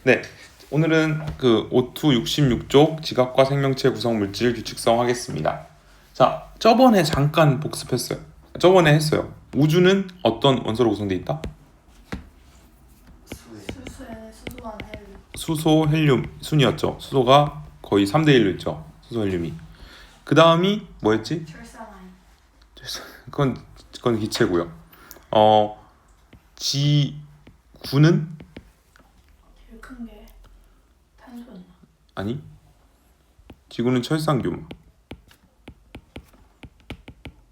네, 오늘은 그 O2 66쪽 지각과 생명체 구성 물질 규칙성 하겠습니다. 자, 저번에 잠깐 복습했어요. 저번에 했어요. 우주는 어떤 원소로 구성되어 있다? 수소에 수소한 헬륨. 수소, 헬륨 순이었죠. 수소가 거의 3대 1로 있죠. 수소, 헬륨이. 그 다음이 뭐였지? 철산아인. 그건 기체고요. G9는 제일 큰 게 탄소였나? 아니. 지구는 철상규모.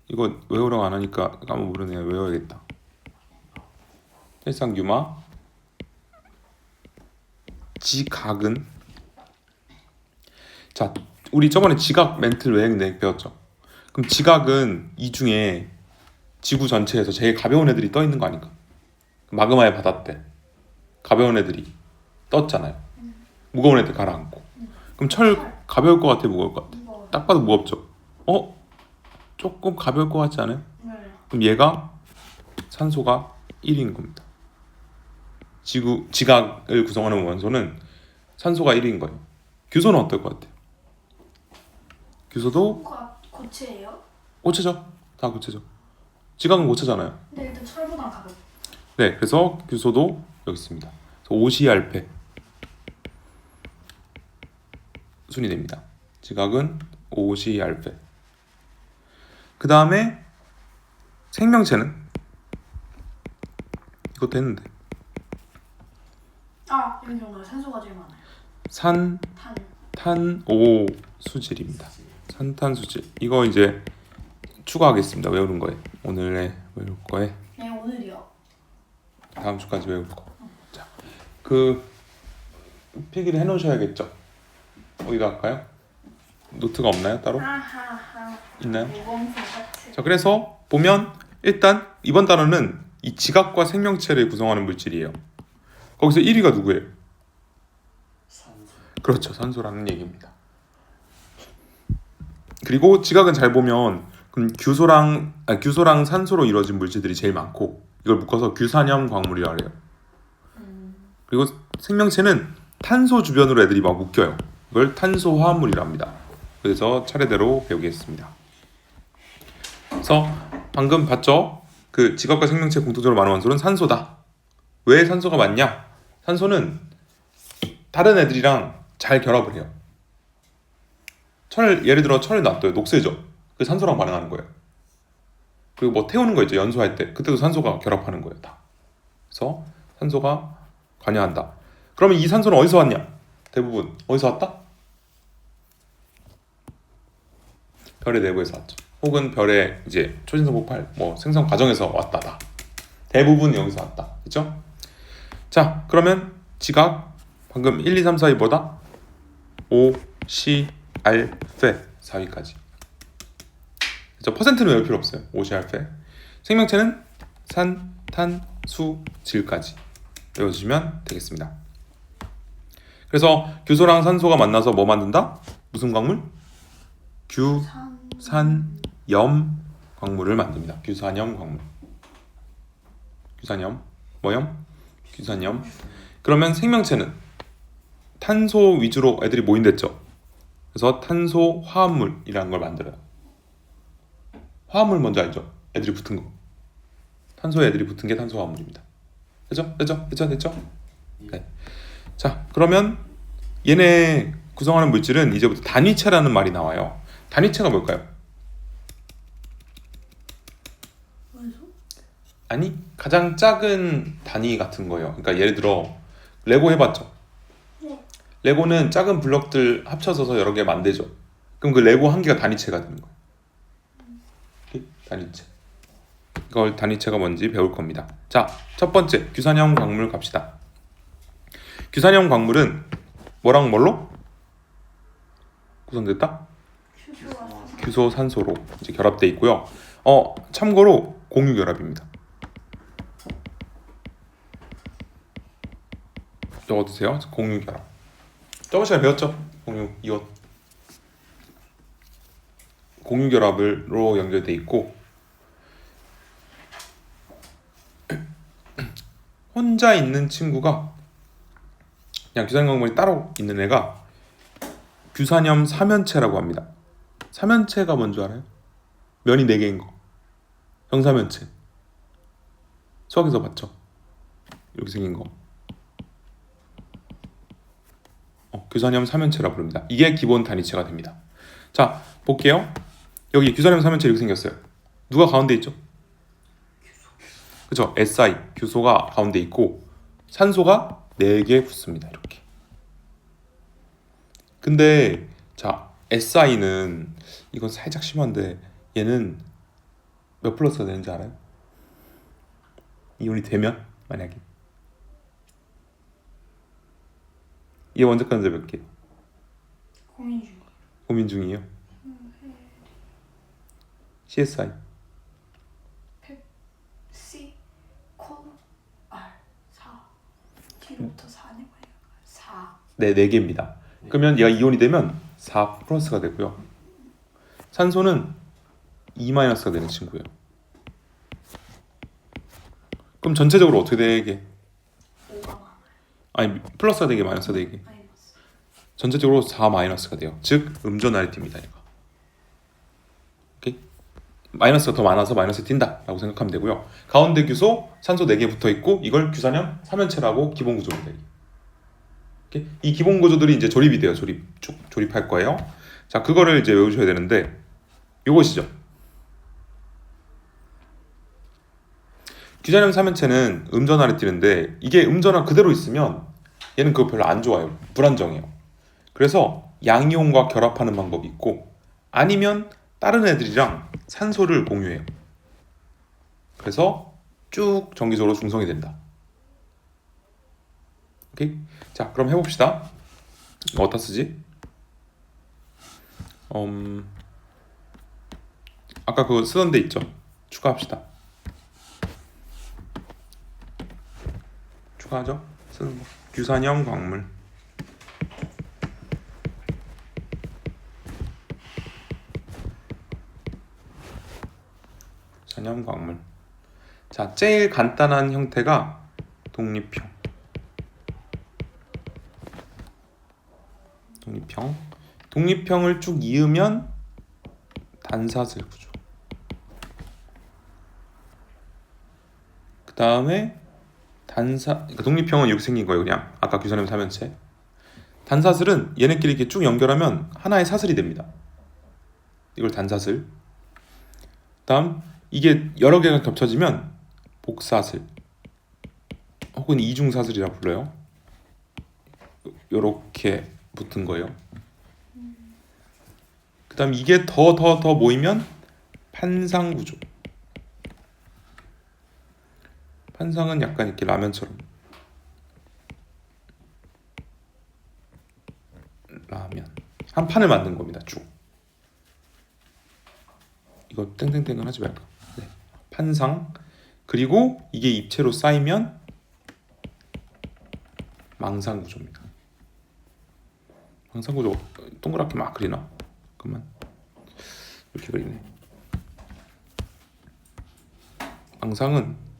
이거 외우라고 안 하니까 까먹 모르네요. 외워야겠다. 철상규모. 지각은 자, 우리 저번에 지각 멘틀 외행 배웠죠. 그럼 지각은 이 중에 지구 전체에서 제일 가벼운 애들이 떠 있는 거 아닌가? 마그마의 바다 때 가벼운 애들이 떴잖아요. 무거운 애들 가라앉고. 그럼 철 가벼울 것 같아, 무거울 것 같아? 이거. 딱 봐도 무겁죠. 조금 가벼울 것 같지 않아요? 네. 그럼 얘가 산소가 1인 겁니다. 지각을 구성하는 원소는 산소가 1인 거예요. 규소는 어떨 것 같아요? 규소도 뭐가 고체예요? 고체죠. 다 고체죠. 지각은 고체잖아요. 근데 일단 철보다 가볍. 네, 그래서 규소도 여기 있습니다. 그래서 오시알페 순이 됩니다. 지각은 오시알페. 그 다음에 생명체는 이것도 했는데 아 여기 정말 산소가 제일 많아요. 산, 탄. 탄, 오 수질입니다. 산탄수질. 이거 이제 추가하겠습니다. 외우는 거에. 오늘에 외울 거에 네 오늘이요. 다음 주까지 외울 거. 자, 그 필기를 해놓으셔야겠죠. 어디다 할까요? 노트가 없나요 따로? 하하하. 있나요? 모범생 같은. 자, 그래서 보면 일단 이번 단어는 이 지각과 생명체를 구성하는 물질이에요. 거기서 1위가 누구예요? 산소. 그렇죠, 산소라는 얘기입니다. 그리고 지각은 잘 보면 규소랑 산소로 이루어진 물질들이 제일 많고 이걸 묶어서 규산염 광물이라고 해요. 그리고 생명체는 탄소 주변으로 애들이 막 묶여요. 이걸 탄소 화합물이라 합니다. 그래서 차례대로 배우겠습니다. 그래서 방금 봤죠? 그 지각과 생명체 공통적으로 많은 원소는 산소다. 왜 산소가 많냐? 산소는 다른 애들이랑 잘 결합을 해요. 예를 들어 철을 놔둬요. 녹슬죠. 그 산소랑 반응하는 거예요. 그리고 뭐 태우는 거 있죠. 연소할 때 그때도 산소가 결합하는 거예요. 다. 그래서 산소가 관여한다. 그러면 이 산소는 어디서 왔냐? 대부분 어디서 왔다? 별의 내부에서 왔죠. 혹은 별의 이제 초신성 폭발, 뭐 생성 과정에서 왔다다. 대부분 여기서 왔다. 그렇죠? 자, 그러면 지각 방금 1, 2, 3, 4, 2보다 O, C, R, 페 4위까지. 그렇죠? 퍼센트는 외울 필요 없어요. O, C, R, 페. 생명체는 산, 탄, 수, 질까지 외워주시면 되겠습니다. 그래서 규소랑 산소가 만나서 뭐 만든다? 무슨 광물? 규산염 광물을 만듭니다. 규산염 광물. 규산염 뭐염? 규산염. 그러면 생명체는 탄소 위주로 애들이 모인댔죠. 그래서 탄소 화합물이라는 걸 만들어요. 화합물 먼저 알죠? 애들이 붙은 거. 탄소에 애들이 붙은 게 탄소 화합물입니다. 됐죠? 네. 자, 그러면 얘네 구성하는 물질은 이제부터 단위체라는 말이 나와요. 단위체가 뭘까요? 원소? 아니, 가장 작은 단위 같은 거예요. 그러니까 예를 들어 레고 해봤죠? 네. 레고는 작은 블럭들 합쳐서 여러 개 만들죠. 그럼 그 레고 한 개가 단위체가 되는 거예요. 단위체. 이걸 단위체가 뭔지 배울 겁니다. 자, 첫 번째 규산염 광물 갑시다. 규산염 광물은 뭐랑 뭘로 구성됐다? 수소와 산소. 규소, 산소로 이제 결합돼 있고요. 참고로 공유 결합입니다. 적어두세요. 공유 결합. 저번 시간에 배웠죠? 공유 이온. 공유 결합으로 연결돼 있고 혼자 있는 친구가 그냥 규산염 광물이 따로 있는 애가 규산염 삼연체라고 합니다. 삼연체가 뭔지 알아요? 면이 4개인 거. 형사면체. 수학에서 봤죠? 이렇게 생긴 거. 규산염 삼연체라고 부릅니다. 이게 기본 단위체가 됩니다. 자, 볼게요. 여기 규산염 삼연체 이렇게 생겼어요. 누가 가운데 있죠? 그죠? SI, 규소가 가운데 있고 산소가 4개 붙습니다. 이렇게. 근데 자, SI는 이건 살짝 심한데 얘는 몇 플러스가 되는지 알아요? 이온이 되면 만약에 얘 원자간제 몇 개? 고민 중. 고민 중이에요. CSI C 콜 R 4 뒤로부터 4네 뭐야? 4. 네, 4개입니다. 그러면 얘가 이온이 되면 4 플러스가 되고요. 산소는 2 마이너스가 되는 친구예요. 그럼 전체적으로 어떻게 되게? 5가 많아요. 아니 플러스가 되게 마이너스가 되게? 마이너스. 전체적으로 4 마이너스가 돼요. 즉 음전화리띠입니다. 얘가. 오케이? 마이너스가 더 많아서 마이너스 띈다라고 생각하면 되고요. 가운데 규소 산소 4개 붙어 있고 이걸 규산염 삼연체라고 기본 구조입니다. 오케이? 이 기본 구조들이 이제 조립이 돼요. 쭉 조립할 거예요. 자, 그거를 이제 외우셔야 되는데 요것이죠. 규산염 삼연체는 음전화를 띠는데 이게 음전화 그대로 있으면 얘는 그거 별로 안 좋아요. 불안정해요. 그래서 양이온과 결합하는 방법이 있고 아니면 다른 애들이랑 산소를 공유해요. 그래서 쭉 정기적으로 중성이 된다. 오케이? 자, 그럼 해봅시다. 어디다 쓰지? 아까 그거 쓰던 데 있죠? 추가합시다. 추가하죠? 쓰는 거. 규산염 광물. 규산염 광물. 자, 제일 간단한 형태가 독립형. 독립형을 쭉 이으면 단사슬 구조. 그 다음에 그러니까 독립형은 이렇게 생긴 거예요. 그냥 아까 규산염 삼연체. 단사슬은 얘네끼리 이렇게 쭉 연결하면 하나의 사슬이 됩니다. 이걸 단사슬. 다음 이게 여러 개가 겹쳐지면 복사슬 혹은 이중사슬이라 불러요. 요렇게 붙은 거예요. 그 다음 이게 더 모이면 판상구조. 판상은 약간 이렇게 라면처럼. 라면. 한 판을 만든 겁니다. 쭉. 이거 땡땡땡은 하지 말까. 네. 판상. 그리고 이게 입체로 쌓이면 망상구조입니다. 망상구조 동그랗게 막 그리나? 잠깐만. 이렇게 그리네. 망상은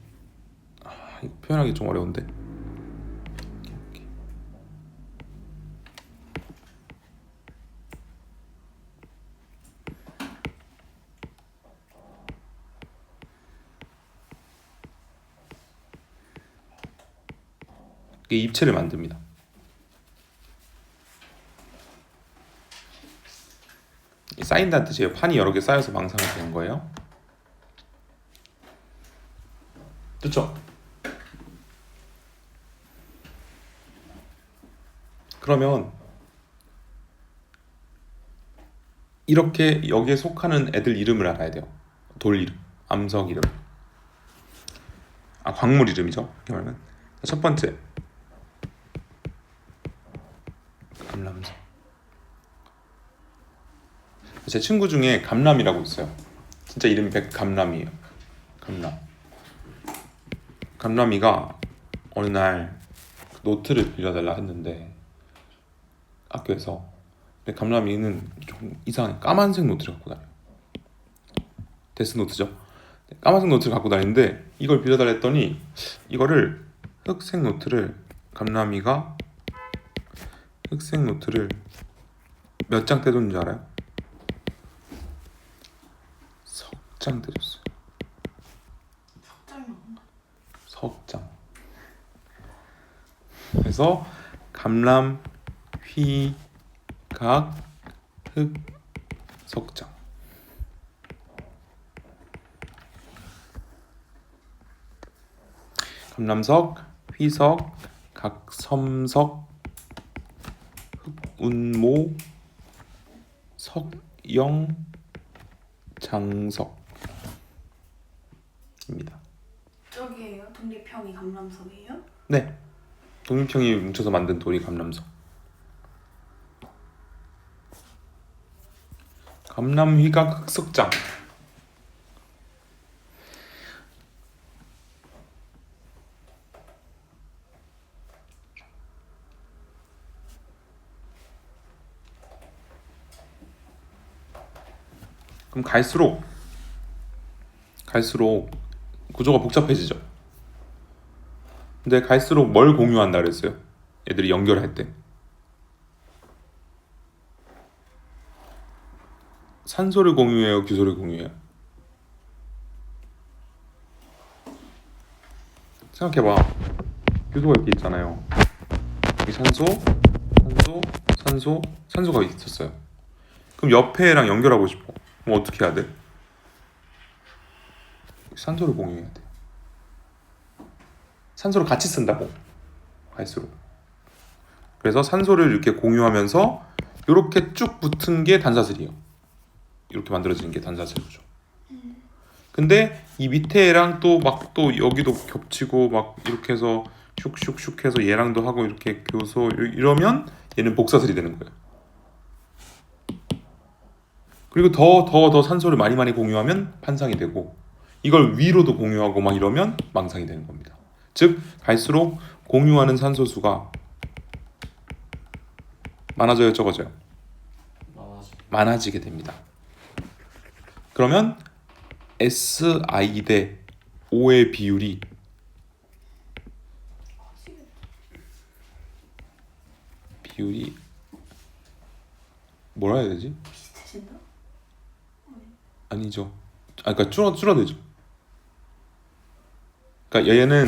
이거 표현하기 좀 어려운데. 이게 입체를 만듭니다. 쌓인다는 뜻이에요. 판이 여러 개 쌓여서 망상이 되는 거예요. 됐죠? 그러면 이렇게 여기에 속하는 애들 이름을 알아야 돼요. 돌 이름, 암석 이름, 광물 이름이죠. 이렇게 말하면 첫 번째 감람석. 제 친구 중에 감람이라고 있어요. 진짜 이름이 백감람이에요. 감람이가 어느 날 노트를 빌려달라 했는데 학교에서. 근데 감람이는 좀 이상한 까만색 노트를 갖고 다녀요. 데스노트죠. 까만색 노트를 갖고 다니는데 이걸 빌려달라 했더니 이거를 흑색 노트를 감람이가 흑색 노트를 몇 장 떼줬는지 알아요? 석장 떼줬어요. 석장이 뭔가? 석장. 그래서 감람, 휘, 각, 흑, 석장. 감람석, 휘석, 각섬석, 흑운모, 석영, 장석입니다. 저기예요? 독립형이 감람석이에요? 네, 독립형이 뭉쳐서 만든 돌이 감람석. 감람, 휘각, 흑석장. 그럼 갈수록 구조가 복잡해지죠. 근데 갈수록 뭘 공유한다 그랬어요? 애들이 연결할 때 산소를 공유해요, 규소를 공유해요? 생각해봐. 규소가 이렇게 있잖아요. 여기 산소가 있었어요. 그럼 옆에 애랑 연결하고 싶어. 그럼 어떻게 해야 돼? 산소를 공유해야 돼. 산소를 같이 쓴다고. 갈수록. 그래서 산소를 이렇게 공유하면서 이렇게 쭉 붙은 게 단사슬이에요. 이렇게 만들어지는 게 단사슬이죠. 근데 이 밑에 애랑 또 여기도 겹치고 막 이렇게 해서 슉슉슉 해서 얘랑도 하고 이렇게 교소 이러면 얘는 복사슬이 되는 거예요. 그리고 더 산소를 많이 공유하면 판상이 되고, 이걸 위로도 공유하고 막 이러면 망상이 되는 겁니다. 즉 갈수록 공유하는 산소 수가 많아져요, 적어져요? 많아지게 됩니다. 그러면 Si 대 O의 비율이 뭐라 해야 되지? 비슷해진다? 아니죠. 그러니까 줄어들죠. 그러니까 얘는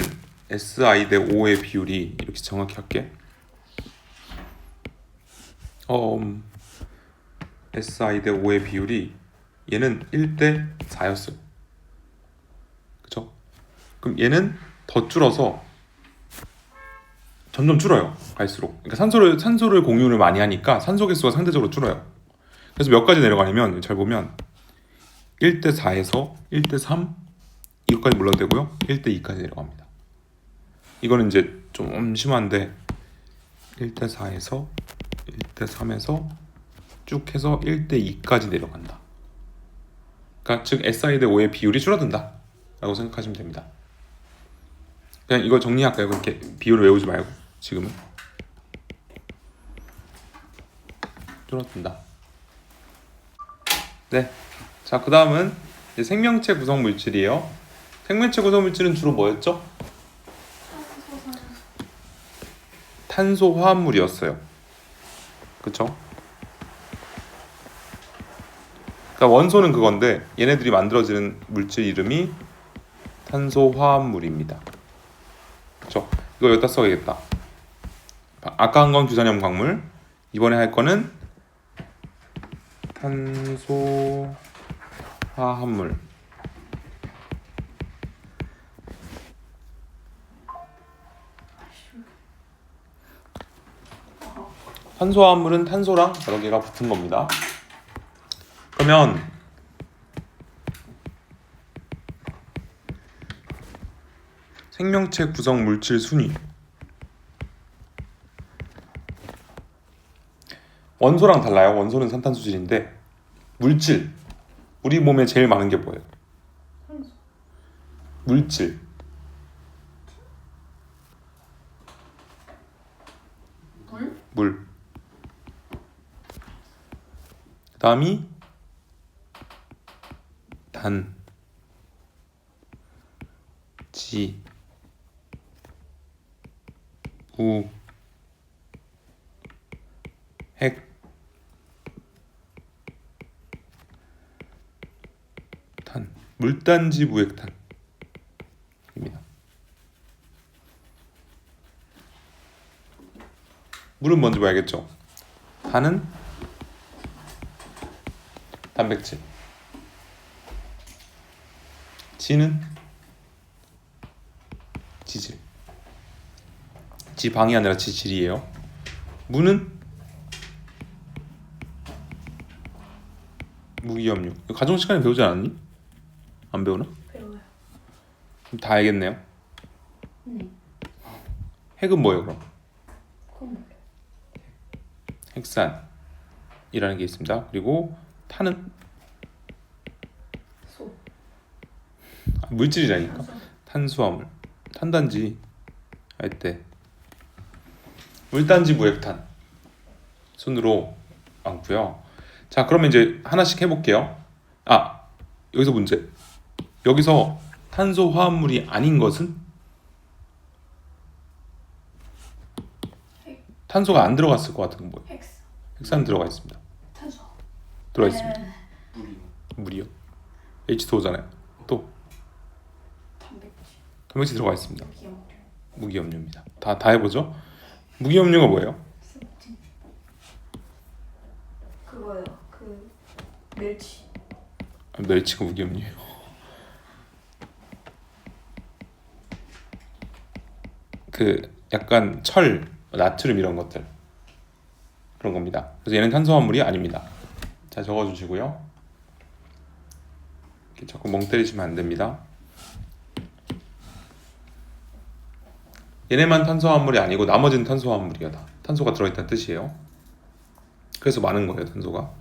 Si 대 O의 비율이 이렇게 정확히 할게. Si 대 O의 비율이 얘는 1대 4였어요. 그쵸? 그럼 얘는 더 줄어서 점점 줄어요. 갈수록. 그러니까 산소를 공유를 많이 하니까 산소 개수가 상대적으로 줄어요. 그래서 몇 가지 내려가냐면 잘 보면 1대 4에서 1대 3 이것까지 물러도 되고요. 1대 2까지 내려갑니다. 이거는 이제 좀 심한데 1대 4에서 1대 3에서 쭉 해서 1대 2까지 내려간다. 그러니까 즉 Si 대 O의 비율이 줄어든다 라고 생각하시면 됩니다. 그냥 이거 정리할까요? 그렇게 비율을 외우지 말고 지금은 줄어든다. 네, 자 그 다음은 생명체 구성 물질이에요. 생명체 구성 물질은 주로 뭐였죠? 탄소 화합물이었어요. 그쵸? 그러니까 원소는 그건데 얘네들이 만들어지는 물질 이름이 탄소 화합물입니다. 그쵸? 이거 여기다 써야겠다. 아까 한 건 규산염 광물, 이번에 할 거는 탄소 화합물. 탄소 화합물은 탄소랑 여러 개가 붙은 겁니다. 그러면 생명체 구성 물질 순위. 원소랑 달라요. 원소는 산탄수질인데 물질. 우리 몸에 제일 많은 게 뭐예요? 물질. 물. 그다음이 단, 지, 우, 핵, 탄, 물단지 무액탄입니다. 물은 뭔지 봐야겠죠. 탄은 단백질, 지는 지질, 지방이 아니라 지질이에요. 무는 무기염류. 이거 가정 시간에 배우지 않았니? 안 배우나? 배워요. 그럼 다 알겠네요. 네. 핵은 뭐예요 그럼? 콧물. 핵산이라는 게 있습니다. 그리고 탄은 소. 물질이라니까. 탄소. 탄수화물, 탄단지 할 때 물단지 무액탄 순으로 많고요. 자, 그러면 이제 하나씩 해볼게요. 아, 여기서 문제. 여기서 탄소 화합물이 아닌 것은 탄소가 안 들어갔을 것 같은 건 뭐예요? 헥스. 핵산 들어가 있습니다. 탄소. 들어가 있습니다. 물이요. 물이요. H2O잖아요. 또 단백질. 단백질 들어가 있습니다. 기억력. 무기염류입니다. 다 해보죠. 무기염류가 뭐예요? 스팀. 그거요. 그 멸치. 멸치가 무기염류예요. 그 약간 철, 나트륨 이런 것들 그런 겁니다. 그래서 얘는 탄수화물이 아닙니다. 자, 적어주시고요. 이렇게 자꾸 멍 때리시면 안 됩니다. 얘네만 탄수화물이 아니고 나머지는 탄수화물이야. 다 탄소가 들어있다는 뜻이에요. 그래서 많은 거예요, 탄소가.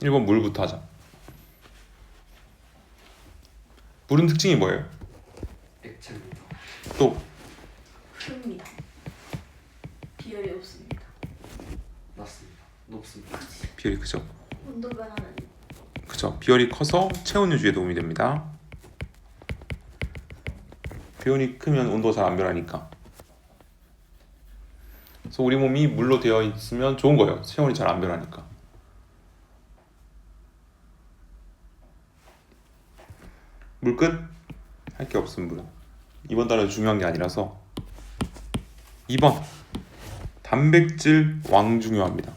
일번 물부터 하자. 물은 특징이 뭐예요? 액체입니다. 또 흡니다. 비열이 없습니다. 맞습니다. 높습니다. 비열이 크죠? 온도 변화는 그죠? 비열이 커서 체온 유지에 도움이 됩니다. 비열이 크면 온도가 잘 안 변하니까. 그래서 우리 몸이 물로 되어 있으면 좋은 거예요. 체온이 잘 안 변하니까. 물 끝? 할 게 없음 물은. 이번 단어 중요한 게 아니라서. 2번 단백질 왕 중요합니다.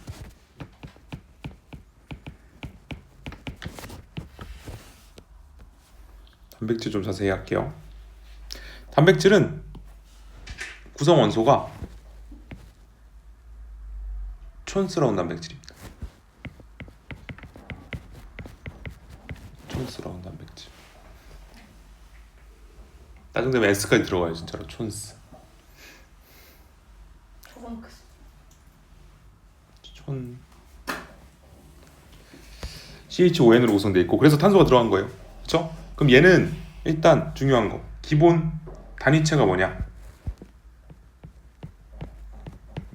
단백질 좀 자세히 할게요. 단백질은 구성 원소가 촌스러운 단백질입니다. 촌스러운 단백질. 나중되면 S까지 들어가요. 진짜로 촌스. 조금크스. 촌 CHON으로 구성되어 있고 그래서 탄소가 들어간 거예요. 그렇죠? 그럼 얘는 일단 중요한 거 기본 단위체가 뭐냐?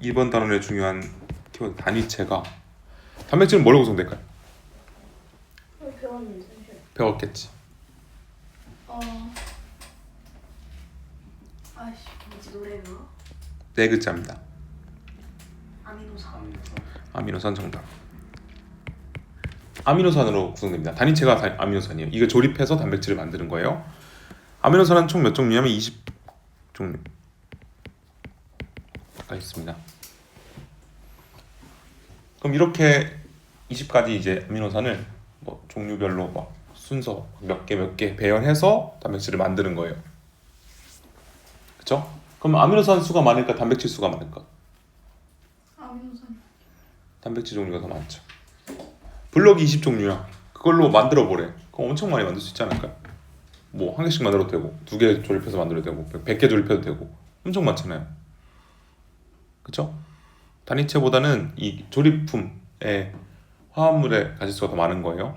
2번 단원의 중요한 기본 단위체가 단백질은 뭘로 구성될까요? 배웠는데. 배웠겠지. 아이씨 뭐지 노래가? 네 글자입니다. 아미노산. 아미노산. 아미노산 정답. 아미노산으로 구성됩니다. 단위체가 아미노산이에요. 이거 조립해서 단백질을 만드는 거예요. 아미노산은 총 몇 종류냐면 20종류가 있습니다. 그럼 이렇게 20가지 이제 아미노산을 뭐 종류별로 막 순서 몇 개 배열해서 단백질을 만드는 거예요. 그렇죠? 그럼 아미노산 수가 많을까 단백질 수가 많을까? 아미노산. 단백질 종류가 더 많죠. 블럭이 20종류야. 그걸로 만들어 보래. 그럼 엄청 많이 만들 수 있지 않을까요? 뭐 한 개씩 만들어도 되고 2개 조립해서 만들어도 되고 100개 조립해도 되고 엄청 많잖아요. 그렇죠? 단위체보다는 이 조립품의 화합물의 가짓수가 더 많은 거예요.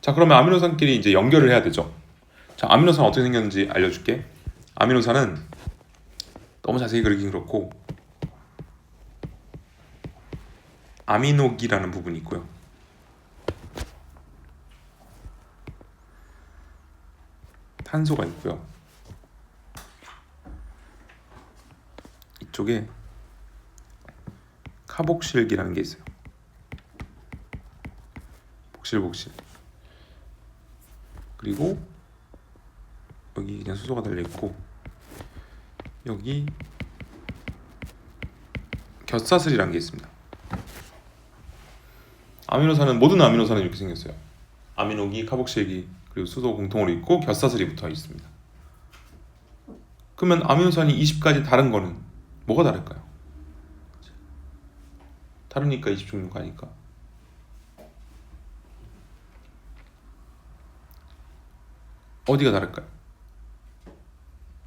자, 그러면 아미노산끼리 이제 연결을 해야 되죠. 자, 아미노산 어떻게 생겼는지 알려줄게. 아미노산은 너무 자세히 그리긴 그렇고 아미노기라는 부분이 있고요. 탄소가 있고요. 이쪽에 카복실기라는 게 있어요. 복실. 그리고 여기 그냥 수소가 달려 있고 여기 곁사슬이라는 게 있습니다. 모든 아미노산은 이렇게 생겼어요. 아미노기, 카복실기, 그리고 수소 공통으로 있고 곁사슬이 붙어 있습니다. 그러면 아미노산이 20가지 다른 거는 뭐가 다를까요? 다르니까 20종류가 아니까. 어디가 다를까요?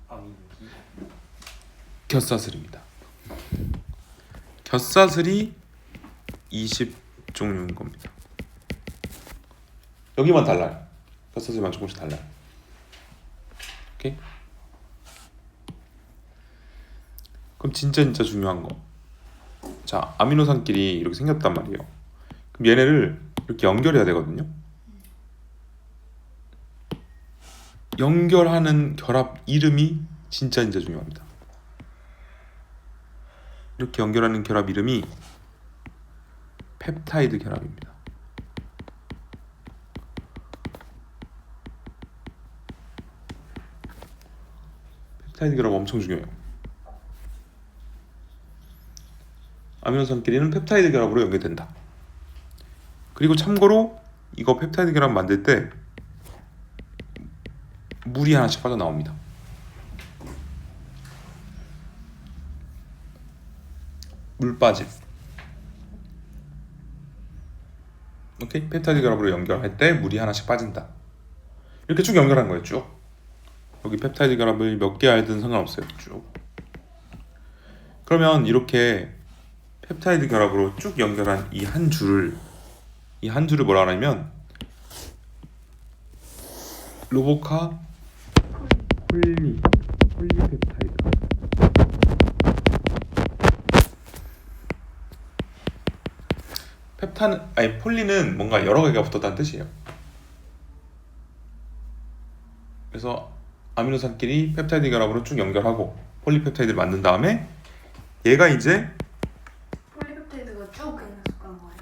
아미노기. 곁사슬입니다. 곁사슬이 20종류인 겁니다. 여기만 달라요. 곁사슬만 조금씩 달라요. 오케이? 그럼 진짜 중요한 거. 자, 아미노산끼리 이렇게 생겼단 말이에요. 그럼 얘네를 이렇게 연결해야 되거든요. 연결하는 결합 이름이 진짜 중요합니다. 이렇게 연결하는 결합 이름이 펩타이드 결합입니다. 펩타이드 결합 엄청 중요해요. 아미노산끼리는 펩타이드 결합으로 연결된다. 그리고 참고로 이거 펩타이드 결합 만들 때 물이 하나씩 빠져나옵니다. 물 빠짐. 오케이? 펩타이드 결합으로 연결할 때 물이 하나씩 빠진다. 이렇게 쭉 연결한 거예요. 쭉. 여기 펩타이드 결합을 몇 개 알든 상관없어요. 쭉. 그러면 이렇게 펩타이드 결합으로 쭉 연결한 이 한 줄을 뭐라 하냐면 로보카 폴리펩타이드. 폴리는 뭔가 여러 개가 붙었다는 뜻이에요. 그래서 아미노산끼리 펩타이드 결합으로 쭉 연결하고 폴리펩타이드를 만든 다음에 얘가 이제 폴리펩타이드가 쭉 그냥 속한 거예요.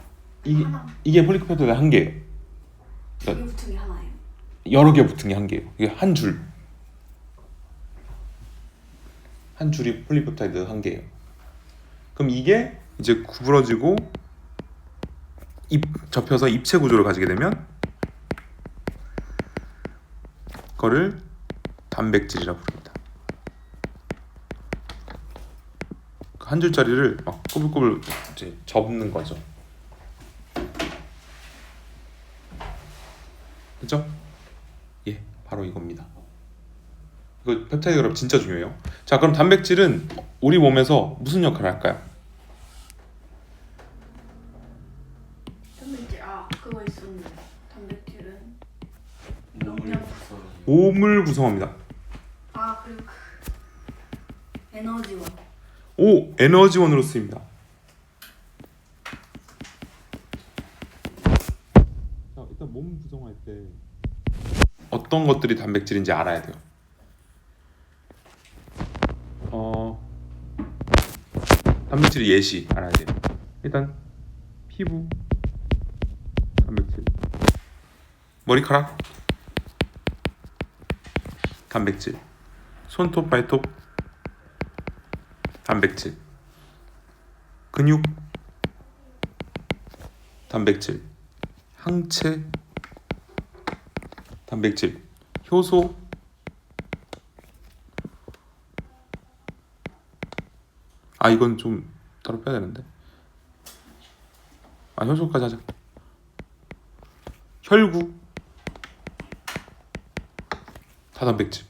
이게 폴리펩타이드 한 개예요. 이게 붙은 게 하나예요. 여러 개 붙은 게 한 개예요. 이게 한 줄. 한 줄이 폴리펩타이드 한 개예요. 그럼 이게 이제 구부러지고 접혀서 입체 구조를 가지게 되면 그거를 단백질이라고 부릅니다. 한 줄짜리를 막 꼬불꼬불 이제 접는 거죠. 그죠? 예, 바로 이겁니다. 이거 펩타이드 결합 진짜 중요해요. 자, 그럼 단백질은 우리 몸에서 무슨 역할을 할까요? 단백질 그거 있었는데 단백질은 몸을 영양. 구성하는. 몸을 구성합니다. 그리고 에너지원. 오, 에너지원으로 쓰입니다. 자, 일단 몸 구성할 때 어떤 것들이 단백질인지 알아야 돼요. 단백질의 예시 알아야 돼요. 일단 피부 단백질, 머리카락 단백질, 손톱 발톱 단백질, 근육 단백질, 항체 단백질, 효소 이건 좀 따로 빼야 되는데 효소까지 하자. 혈구 다 단백질.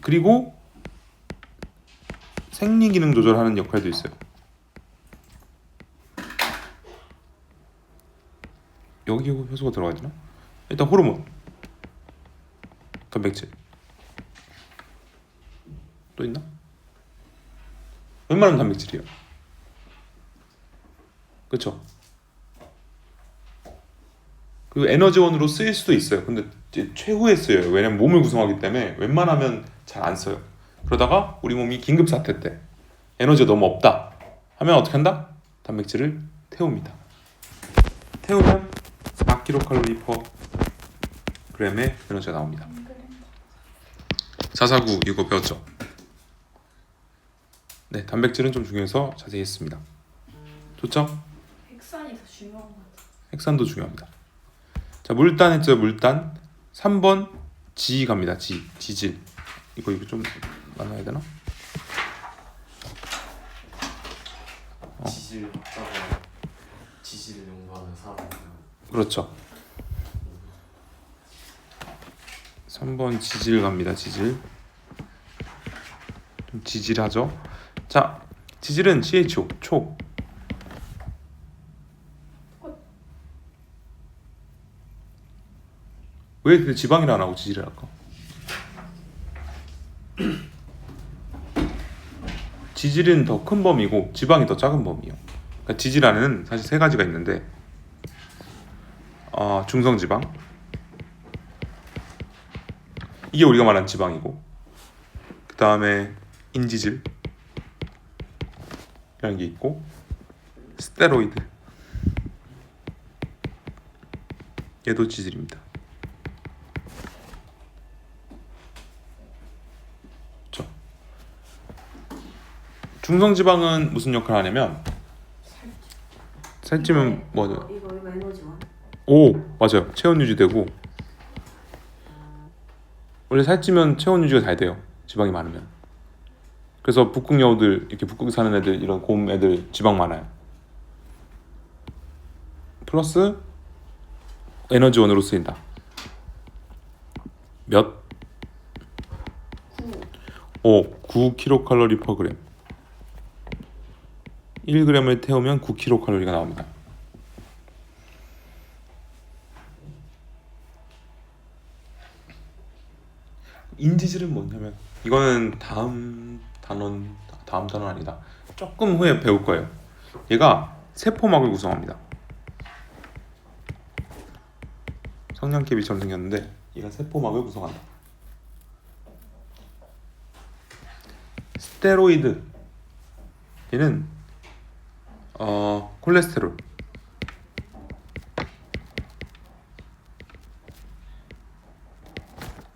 그리고 생리기능 조절하는 역할도 있어요. 여기 효소가 들어가야 되나? 일단 호르몬 단백질 또 있나? 웬만하면 단백질이에요. 그쵸? 그리고 에너지원으로 쓰일 수도 있어요. 근데 이제 최후에 쓰여요. 왜냐면 몸을 구성하기 때문에 웬만하면 잘 안 써요. 그러다가 우리 몸이 긴급 사태 때 에너지가 너무 없다 하면 어떻게 한다? 단백질을 태웁니다. 태우면 4kcal/g의 에너지가 나옵니다. 449 이거 배웠죠? 네, 단백질은 좀 중요해서 자세히 했습니다. 좋죠? 핵산이 더 중요한 것 같아. 핵산도 중요합니다. 자, 물단 했죠? 물단. 3번 지 갑니다. 지질. 이거 좀 나눠야 되나? 지질 학자가 지질을 연구하는 사람. 그렇죠. 3번 지질 갑니다. 지질. 좀 지질하죠? 자, 지질은 CHO, 초. 왜 그 지방이라 안 하고 지질을 할까? 지질은 더 큰 범위고 지방이 더 작은 범위예요. 그러니까 지질 안에는 사실 세 가지가 있는데, 중성지방, 이게 우리가 말하는 지방이고, 그 다음에 인지질 이라는 게 있고, 스테로이드, 얘도 지질입니다. 그렇죠? 중성지방은 무슨 역할을 하냐면, 살찌면 뭐죠? 이거 에너지원. 오, 맞아요. 체온 유지되고, 원래 살찌면 체온 유지가 잘 돼요. 지방이 많으면. 그래서 북극 여우들, 이렇게 북극에 사는 애들, 이런 곰 애들 지방 많아요. 플러스 에너지원으로 쓰인다. 몇? 9kcal/g. 1g을 태우면 9kcal가 나옵니다. 인지질은 뭐냐면, 이거는 다음 단원 아니다. 조금 후에 배울 거예요. 얘가 세포막을 구성합니다. 성냥개비처럼 생겼는데 얘가 세포막을 구성한다. 스테로이드, 얘는 콜레스테롤,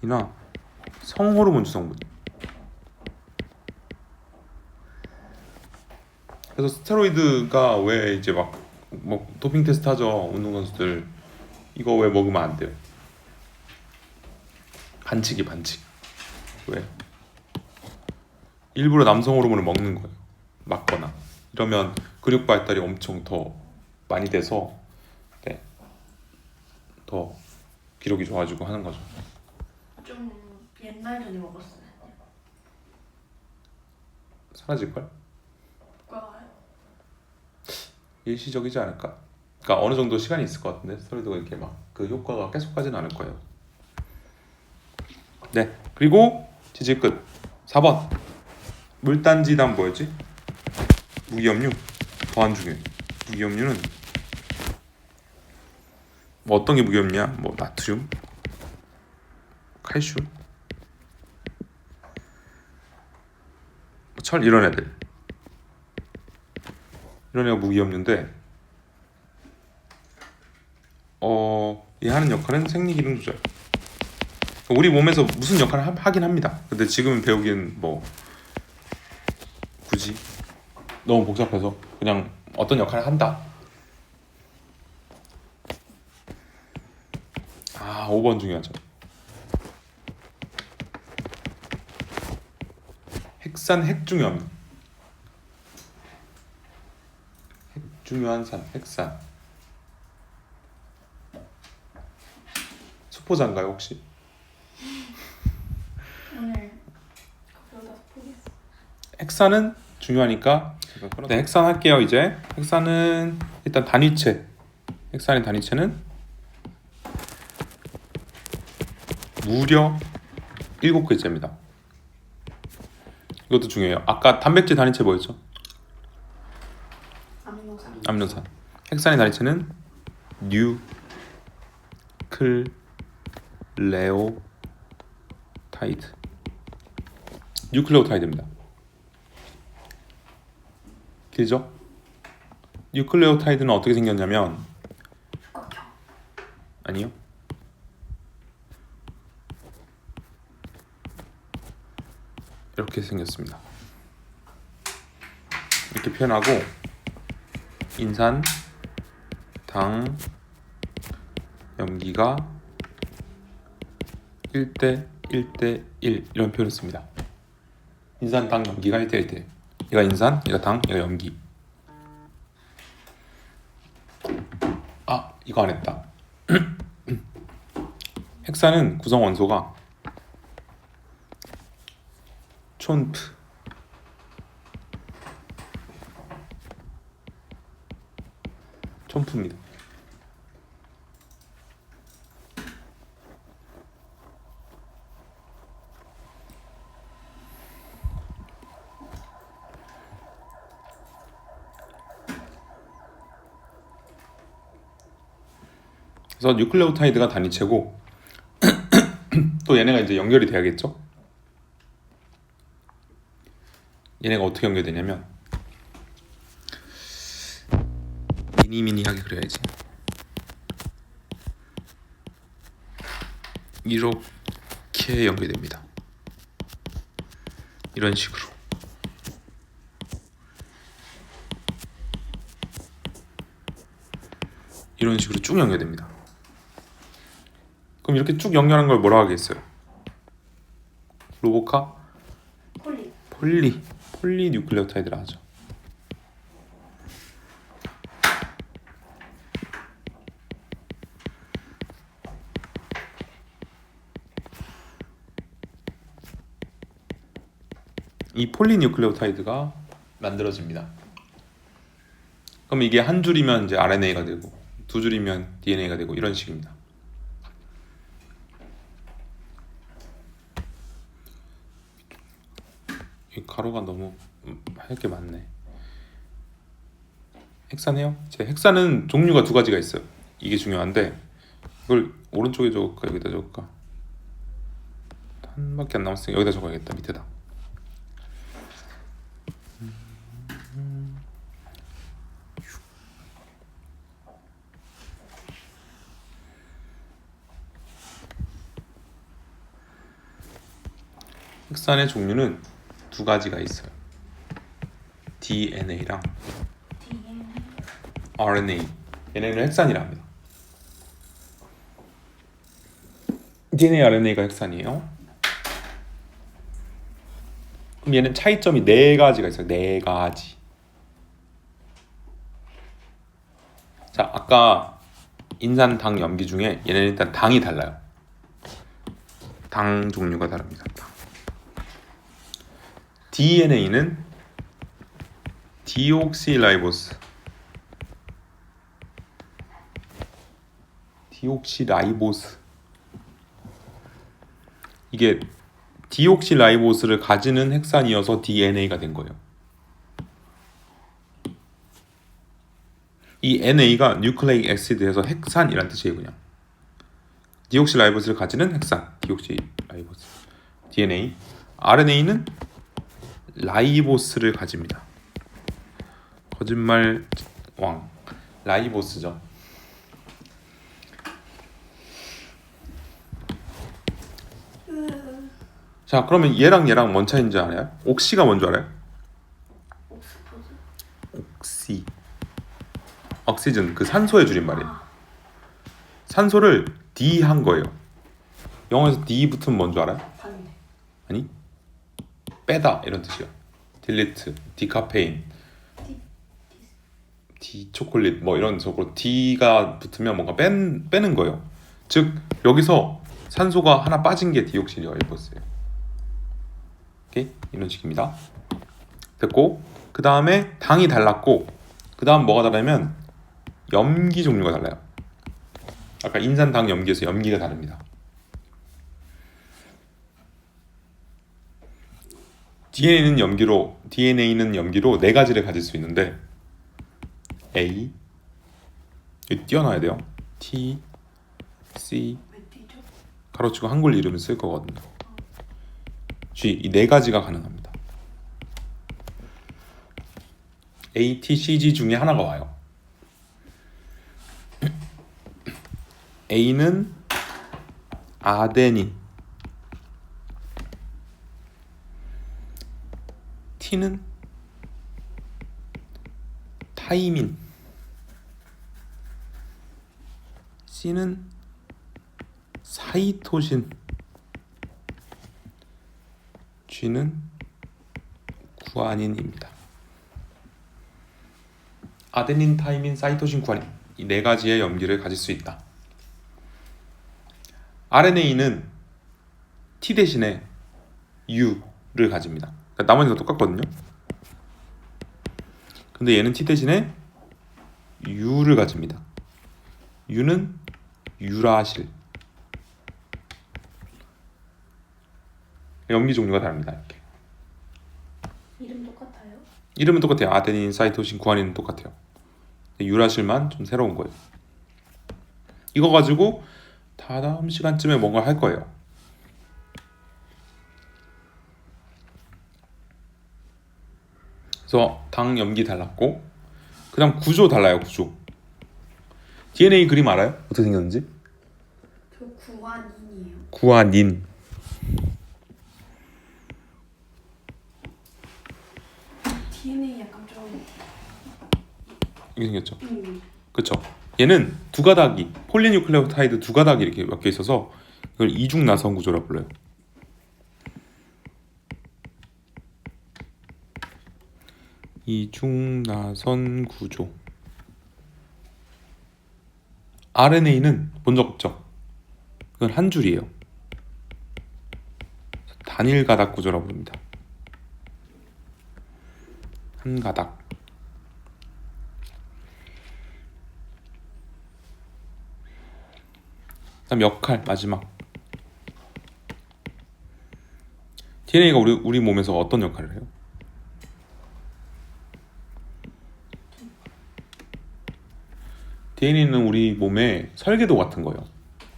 이나 성호르몬 주성분. 그래서 스테로이드가 왜 이제 뭐 도핑 테스트 하죠, 운동선수들. 이거 왜 먹으면 안 돼요? 반칙. 왜? 일부러 남성 호르몬을 먹는 거예요. 맞거나. 이러면 근육 발달이 엄청 더 많이 돼서, 네, 더 기록이 좋아지고 하는 거죠. 좀 옛날 전에 먹었어요. 사라질걸? 국가가요? 일시적이지 않을까? 그러니까 어느 정도 시간이 있을 것 같은데, 스테로이드가 이렇게 막 그 효과가 계속 가지는 않을 거예요. 네, 그리고 지질 끝. 4번 물단지 다음 뭐였지? 무기염류. 더 안 중요해. 무기염류는 뭐 어떤 게 무기염류야? 뭐 나트륨, 칼슘, 철, 이런 애들. 이런 애가 무기염류인데, 얘 하는 역할은 생리기능 조절. 우리 몸에서 무슨 역할을 하긴 합니다. 근데 지금 배우기엔 뭐 굳이 너무 복잡해서 그냥 어떤 역할을 한다. 5번 중요하죠. 핵 중요합니다. 핵 중요한 산, 핵산. 수포자인가요 혹시? 오늘 그러다 포기했어. 핵산은 중요하니까, 네, 핵산 할게요. 이제 핵산은 일단 단위체. 핵산의 단위체는 무려 7개째입니다. 이것도 중요해요. 아까 단백질 단위체 뭐였죠? 아미노산. 아미노산. 핵산의 단위체는 뉴클레오타이드. 뉴클레오타이드입니다. 길죠? 뉴클레오타이드는 어떻게 생겼냐면 아니요. 이렇게 생겼습니다. 이렇게 표현하고 인산, 당, 염기가 1대 1대 1 이런 표현을 씁니다. 인산, 당, 염기가 1대 1대 1. 얘가 인산, 얘가 당, 얘가 염기. 아, 이거 안 했다. 헥사는 구성 원소가 촌프입니다. 그래서 뉴클레오타이드가 단위체고 또 얘네가 이제 연결이 돼야겠죠? 얘네가 어떻게 연결되냐면 미니미니하게 그려야지. 이렇게 연결됩니다. 이런 식으로. 이런 식으로 쭉 연결됩니다. 그럼 이렇게 쭉 연결한 걸 뭐라고 하겠어요? 로보카? 폴리 뉴클레오타이드라 하죠. 이 폴리 뉴클레오타이드가 만들어집니다. 그럼 이게 한 줄이면 이제 RNA가 되고 두 줄이면 DNA가 되고 이런 식입니다. 이 가로가 너무 할 게 많네. 헥사네요. 제 헥사는 종류가 두 가지가 있어요. 이게 중요한데 이걸 오른쪽에 적을까 여기다 적을까? 한밖에 안 남았으니까 여기다 적어야겠다. 밑에다. 헥산의 종류는 두 가지가 있어요. DNA랑 RNA. 얘네는 헥산이라 합니다. DNA, RNA가 헥산이에요. 그럼 얘는 차이점이 네 가지가 있어요. 네 가지. 자, 아까 인산, 당, 염기 중에 얘는 일단 당이 달라요. 당 종류가 다릅니다. DNA는 디옥시라이보스. 이게 디옥시라이보스를 가지는 헥산이어서 DNA가 된 거예요. 이 NA가 뉴클레이크 애시드에서 헥산이란 뜻이에요. 그냥 디옥시라이보스를 가지는 헥산, 디옥시라이보스. DNA. RNA는 라이보스를 가집니다. 거짓말 왕. 라이보스죠. 자, 그러면 얘랑 뭔 차이인지 알아요? 옥시가 뭔지 알아요? 옥시즌, 그 산소의 줄임말이에요. 산소를 D 한 거예요. 영어에서 D 붙으면 뭔지 알아요? 아니, 빼다 이런 뜻이요. 딜리트, 디카페인, D 초콜릿 뭐 이런 식으로 D가 붙으면 뭔가 빼는 거예요. 즉 여기서 산소가 하나 빠진 게 디옥시라이보스예요. 오케이? 이런 식입니다. 됐고, 그 다음에 당이 달랐고, 그 다음 뭐가 다르냐면 염기 종류가 달라요. 아까 인산, 당, 염기에서 염기가 다릅니다. DNA는 염기로 네 가지를 가질 수 있는데 A, 여기 띄워놔야 돼요. T, C 왜 D죠? 가로치고 한글 이름을 쓸 거거든요. G 이 네 가지가 가능합니다. A, T, C, G 중에 하나가 와요. A는 아데닌, T는 타이민, C는 사이토신, G는 구아닌입니다. 아데닌, 타이민, 사이토신, 구아닌 이 네 가지의 염기를 가질 수 있다. RNA는 T 대신에 U를 가집니다. 그러니까 나머지가 똑같거든요. 근데 얘는 T 대신에 U를 가집니다. U는 유라실. 염기 종류가 다릅니다. 이렇게. 이름 똑같아요? 이름은 똑같아요. 아데닌, 사이토신, 구아닌은 똑같아요. 유라실만 좀 새로운 거예요. 이거 가지고 다음 시간쯤에 뭔가 할 거예요. 그래서 당 염기 달랐고, 그다음 구조 달라요. 구조. DNA 그림 알아요? 어떻게 생겼는지? 저 구안인이에요. 구아닌. DNA 약간 좀 이렇게 생겼죠. 그쵸? 얘는 두 가닥이 폴리뉴클레오타이드 두 가닥이 이렇게 몇 개 있어서 이걸 이중 나선 구조라 불러요. 이중 나선 구조. RNA는 본 적 없죠? 이건 한 줄이에요. 단일 가닥 구조라 부릅니다. 한 가닥. 그다음 역할 마지막. DNA가 우리 몸에서 어떤 역할을 해요? DNA는 우리 몸의 설계도 같은 거예요.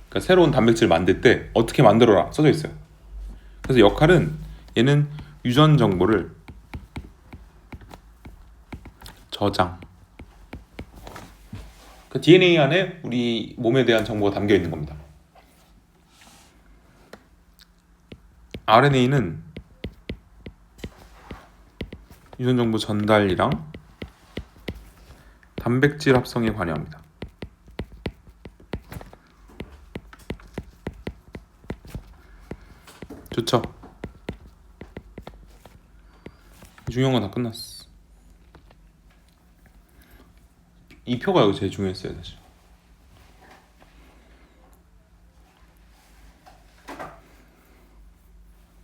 그러니까 새로운 단백질 만들 때 어떻게 만들어라 써져 있어요. 그래서 역할은 얘는 유전 정보를 저장. 그 DNA 안에 우리 몸에 대한 정보가 담겨 있는 겁니다. RNA는 유전 정보 전달이랑 단백질 합성에 관여합니다. 좋죠? 중요한 건 다 끝났어. 이 표가 여기 제일 중요했어요, 사실.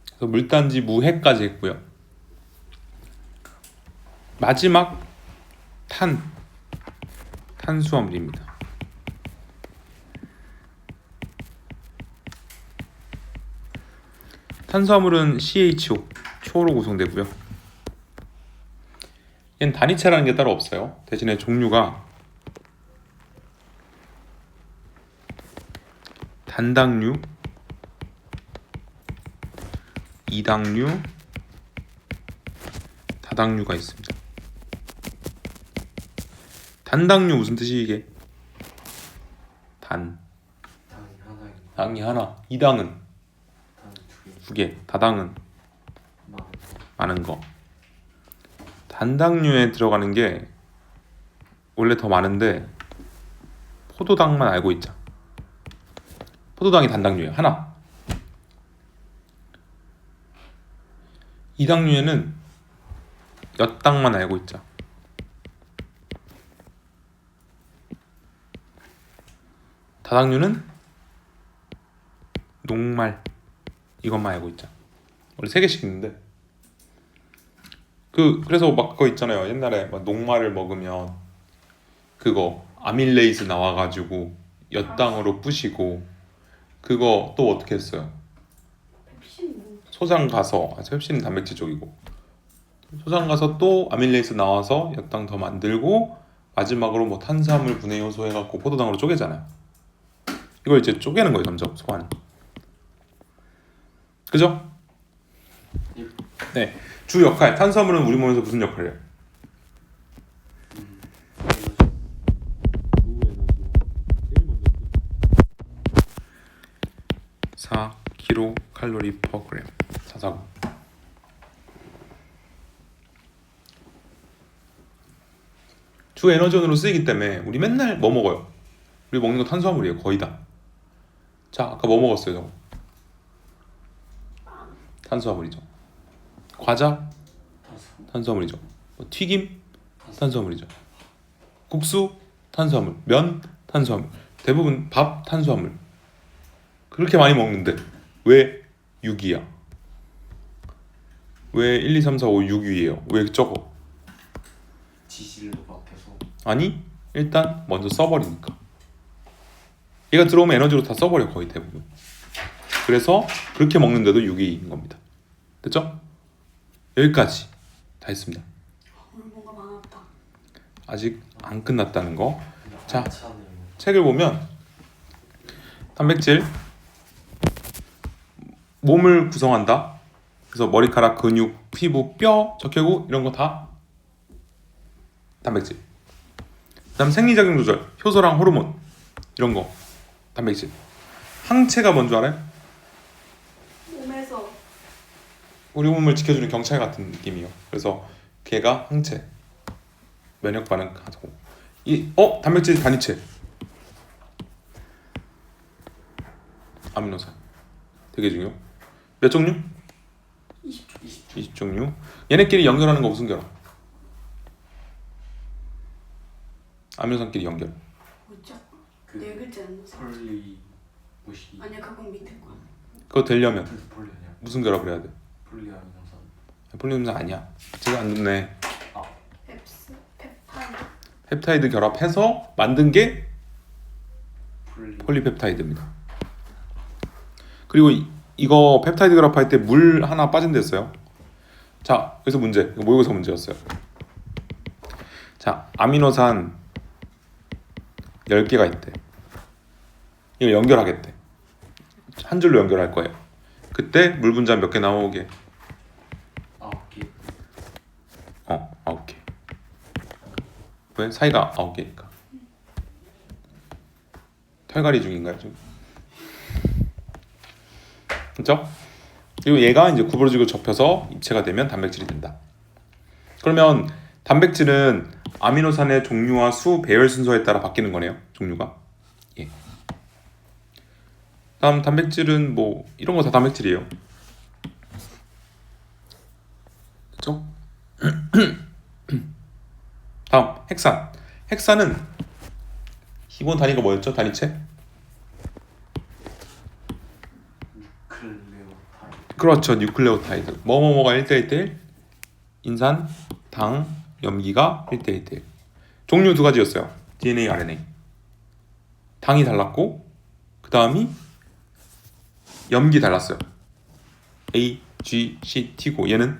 그래서 물단지 무해까지 했고요. 마지막 탄수화물입니다. 탄수화물은 CHO, 초로 구성되고요. 얘는 단위체라는 게 따로 없어요. 대신에 종류가 단당류, 이당류, 다당류가 있습니다. 단당류 무슨 뜻이 이게? 당이 하나인 당이 하나, 이당은 당이 두 개, 다당은 많은 많은 거. 단당류에 들어가는 게 원래 더 많은데 포도당만 알고 있자. 포도당이 단당류예요. 하나. 이당류에는 엿당만 알고 있자. 다당류는 녹말 이것만 알고 있자. 원래 3개씩 있는데 그래서 막 그거 있잖아요. 옛날에 막 녹말을 먹으면 그거 아밀레이즈 나와가지고 엿당으로 뿌시고 그거 또 어떻게 했어요? 펩신 뭐 소장 가서 펩신은 단백질 쪽이고 소장 가서 또 아밀레이즈 나와서 엿당 더 만들고 마지막으로 뭐 탄수화물 분해 요소 해갖고 포도당으로 쪼개잖아요. 이걸 이제 쪼개는 거예요. 점점 소환. 그죠? 예. 네. 주 역할. 탄수화물은 우리 몸에서 무슨 역할을 해요? 에너지. 4kcal/g. 449. 주 에너지원으로 쓰이기 때문에 우리 맨날 뭐 먹어요? 우리 먹는 거 탄수화물이에요. 거의 다. 자, 아까 뭐 먹었어요? 저거? 탄수화물이죠. 과자? 탄수화물이죠. 뭐 튀김? 탄수화물이죠. 국수? 탄수화물. 면? 탄수화물. 대부분 밥? 탄수화물. 그렇게 많이 먹는데 왜 6이야? 왜 1, 2, 3, 4, 5, 6위예요? 왜 적어? 지질로 박혀서. 아니, 일단 먼저 써버리니까. 얘가 들어오면 에너지로 다 써버려, 거의 대부분. 그래서 그렇게 먹는데도 6위인 겁니다. 됐죠? 여기까지 다 했습니다. 오늘 뭔가 많았다. 아직 안 끝났다는 거. 자, 한참을 책을 보면 단백질 몸을 구성한다. 그래서 머리카락, 근육, 피부, 뼈, 적혈구 이런 거 다 단백질. 그다음 생리작용 조절, 효소랑 호르몬 이런 거 단백질. 항체가 뭔지 알아요? 몸에서 우리 몸을 지켜주는 경찰 같은 느낌이요. 그래서 걔가 항체, 면역 반응하고 단백질 단위체, 아미노산 되게 중요. 몇 종류? 20초. 20종류. 얘네끼리 연결하는 거 무슨 결합? 아미노산끼리 연결. 뭐죠? 그 네 글자였나? 폴리 무시. 아니야, 그건 밑에 거야. 그거 되려면 그래서 폴리 아니야? 무슨 결합을 해야 돼? 폴리아미노산. 폴리아미노산 아니야. 제가 안 듣네. 펩타이드. 펩타이드 결합해서 만든 게 폴리. 폴리펩타이드입니다. 그리고 이거 펩타이드 결합할 때 물 하나 빠진 데 있어요. 자, 여기서 문제. 이거 모의고사 문제였어요. 자, 아미노산 10개가 있대. 이걸 연결하겠대. 한 줄로 연결할 거예요. 그때 물 분자 몇 개 나오게? 9개. 9개. 왜? 사이가 9개니까. 털갈이 중인가요, 지금? 그렇죠? 그리고 얘가 이제 구부러지고 접혀서 입체가 되면 단백질이 된다. 그러면 단백질은 아미노산의 종류와 수, 배열 순서에 따라 바뀌는 거네요. 종류가. 예. 다음 단백질은 뭐 이런 거 다 단백질이에요. 그렇죠? 다음 핵산. 핵산은 기본 단위가 뭐였죠? 단위체? 클레오타이드. 그렇죠. 뉴클레오타이드. 뭐뭐뭐가 1대1대1. 인산, 당, 염기가 1대1대1. 종류 두 가지였어요. DNA, RNA. 당이 달랐고 그 다음이 염기 달랐어요. A, G, C, T고 얘는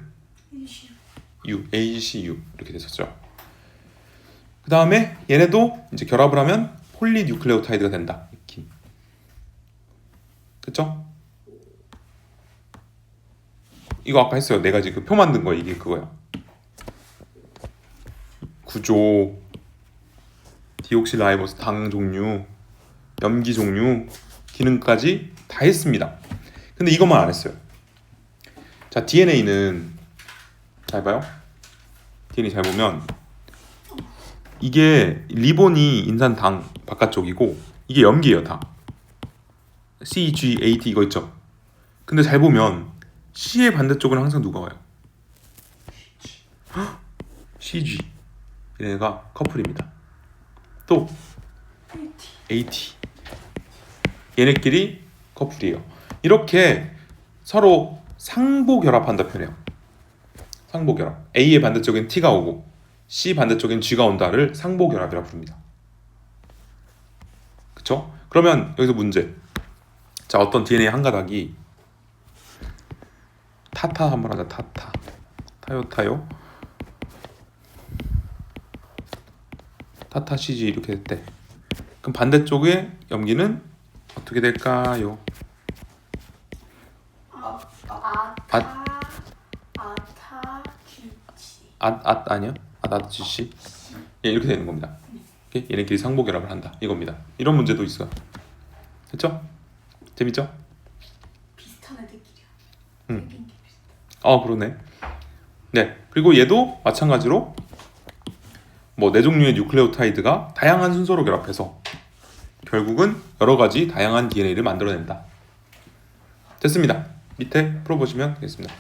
U, A, C, U 이렇게 됐었죠. 그 다음에 얘네도 이제 결합을 하면 폴리뉴클레오타이드가 된다. 이렇게. 그쵸? 이거 아까 했어요. 네 가지 그 표 만든 거 이게 그거야. 구조, 디옥실라이보스 당 종류, 염기 종류, 기능까지 다 했습니다. 근데 이것만 안 했어요. 자, DNA는 잘 봐요. DNA 잘 보면 이게 리본이 인산 당 바깥쪽이고 이게 염기예요. 당 C, G, A, T 이거 있죠. 근데 잘 보면 C의 반대쪽은 항상 누가 와요? CG. 얘네가 커플입니다. 또 AT. 얘네끼리 커플이에요. 이렇게 서로 상보 결합한다 표현해요. 상보 결합. A의 반대쪽엔 T가 오고 C 반대쪽엔 G가 온다를 상보 결합이라 부릅니다. 그쵸? 그러면 여기서 문제. 자, 어떤 DNA 한 가닥이 타타 한번 하자. 타타. 타요. 타타 CG 이렇게 됐대. 그럼 반대쪽의 염기는 어떻게 될까요? 아타 주치. 아니야? 아다지시? 예, 이렇게 되는 겁니다. 오케이? 얘네끼리 상보결합을 한다 이겁니다. 이런 문제도 있어요. 됐죠? 재밌죠? 비슷한 애들끼리야. 음. 생긴 게 비슷해. 그러네. 네, 그리고 얘도 마찬가지로 뭐 네 종류의 뉴클레오타이드가 다양한 순서로 결합해서 결국은 여러 가지 다양한 DNA를 만들어낸다. 됐습니다. 밑에 풀어보시면 되겠습니다.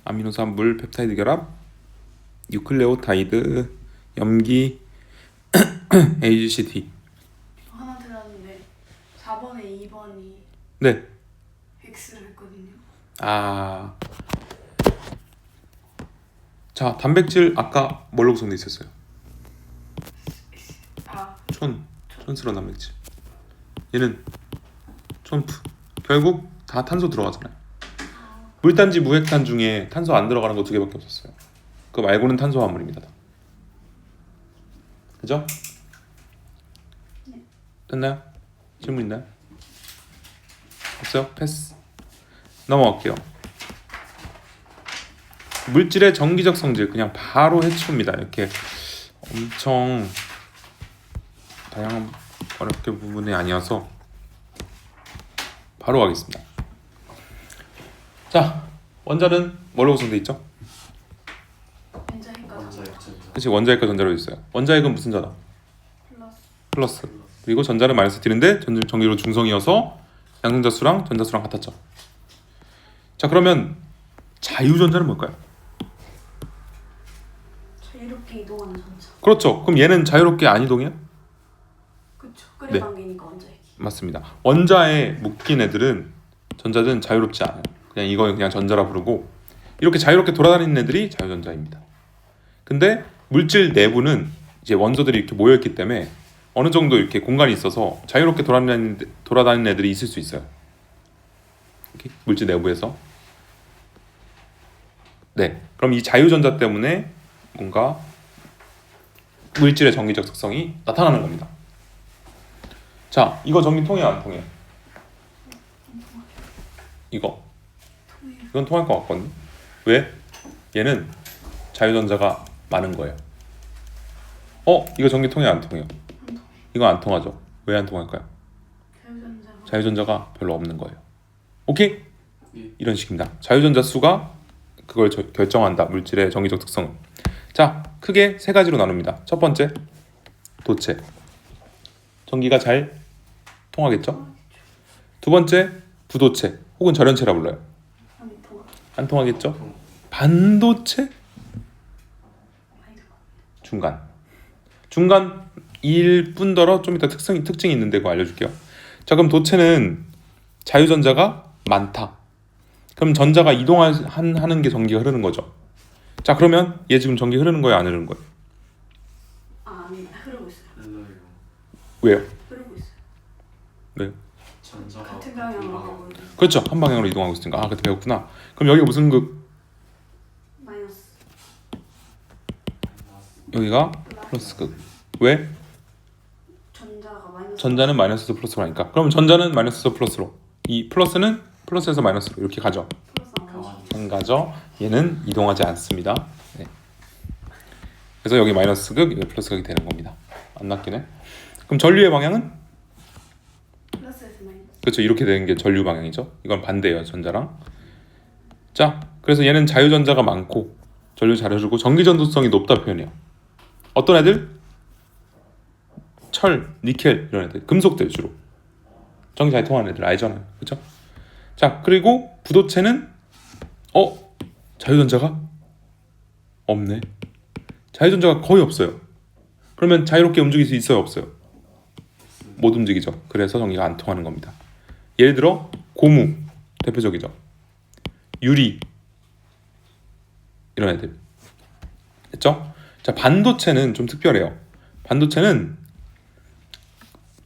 아미노산 물 펩타이드 결합, 뉴클레오타이드, 염기, AGCT. 하나 들었는데 4번에 2번이 네. X를 했거든요. 자, 단백질 아까 뭘로 구성돼 있었어요? 촌스러운 단백질. 얘는 촌프. 결국 다 탄소 들어가잖아요. 물단지 무핵탄 중에 탄소 안 들어가는 거 2개밖에 없었어요. 그거 말고는 탄소 화물입니다. 그죠? 네. 됐나요? 질문 있나요? 없어요? 패스. 넘어갈게요. 물질의 정기적 성질 그냥 바로 해치웁니다. 이렇게 엄청 다양한 어렵게 부분이 아니어서 바로 가겠습니다. 자, 원자는 뭐로 구성되어 있죠? 원자핵과 원자핵 전자. 그치, 원자핵과 전자로 있어요. 원자핵은 무슨 자다? 플러스. 플러스. 그리고 전자는 마이너스 D인데 전기로 중성이어서 양성자 수랑 전자 수랑 같았죠. 자, 그러면 자유전자는 뭘까요? 자유롭게 이동하는 전자. 그렇죠. 그럼 얘는 자유롭게 안 이동해요? 그쵸. 네. 끓여 당기니까 원자핵이. 맞습니다. 원자에 묶인 애들은 전자들은 자유롭지 않아요. 그냥 이거 그냥 전자라 부르고 이렇게 자유롭게 돌아다니는 애들이 자유전자입니다. 근데 물질 내부는 이제 원소들이 이렇게 모여 있기 때문에 어느 정도 이렇게 공간이 있어서 자유롭게 돌아다니는 애들이 있을 수 있어요. 이렇게 물질 내부에서. 네. 그럼 이 자유전자 때문에 뭔가 물질의 정기적 특성이 나타나는 겁니다. 자, 이거 전기 통해요, 안 통해요? 이건 통할 것 같거든요. 왜? 얘는 자유전자가 많은 거예요. 이거 전기 통해요, 안 통해요? 이거 안 통하죠. 왜 안 통할까요? 자유전자가 별로 없는 거예요. 오케이? 이런 식입니다. 자유전자 수가 그걸 결정한다. 물질의 정기적 특성은. 자, 크게 3가지로 나눕니다. 첫 번째, 도체. 전기가 잘 통하겠죠? 두 번째, 부도체 혹은 절연체라 불러요. 안 통하겠죠? 반도체? 중간일 뿐더러 좀 이따 특징이 있는데 그거 알려줄게요. 자, 그럼 도체는 자유전자가 많다. 그럼 전자가 이동하는 게 전기가 흐르는 거죠. 자, 그러면 얘 지금 전기 흐르는 거예요, 안 흐르는 거예요? 아니, 흐르고 있어요. 왜요? 흐르고 있어요. 왜요? 전자가 같은 방향으로 가고 있는. 그렇죠. 한 방향으로 이동하고 있으니까. 그때 배웠구나. 그럼 여기가 무슨 극? 마이너스. 여기가 플러스 극. 왜? 전자가 마이너스. 전자는 마이너스에서 플러스로 가니까. 그럼 전자는 마이너스에서 플러스로. 이 플러스는 플러스에서 마이너스로 이렇게 가죠. 플러스 안 가죠. 안 가죠. 얘는 이동하지 않습니다. 네. 그래서 여기 마이너스 극, 여기 플러스 극이 되는 겁니다. 안 낚이네. 그럼 전류의 방향은? 플러스에서 마이너스. 그렇죠. 이렇게 되는 게 전류 방향이죠. 이건 반대예요, 전자랑. 자, 그래서 얘는 자유전자가 많고 전류 잘 흐르고 전기전도성이 높다 표현해요. 어떤 애들? 철, 니켈 이런 애들, 금속들 주로. 전기 잘 통하는 애들 알잖아요. 그렇죠? 자, 그리고 부도체는 자유전자가 없네. 자유전자가 거의 없어요. 그러면 자유롭게 움직일 수 있어요, 없어요? 못 움직이죠. 그래서 전기가 안 통하는 겁니다. 예를 들어 고무 대표적이죠. 유리 이런 애들. 됐죠? 자, 반도체는 좀 특별해요. 반도체는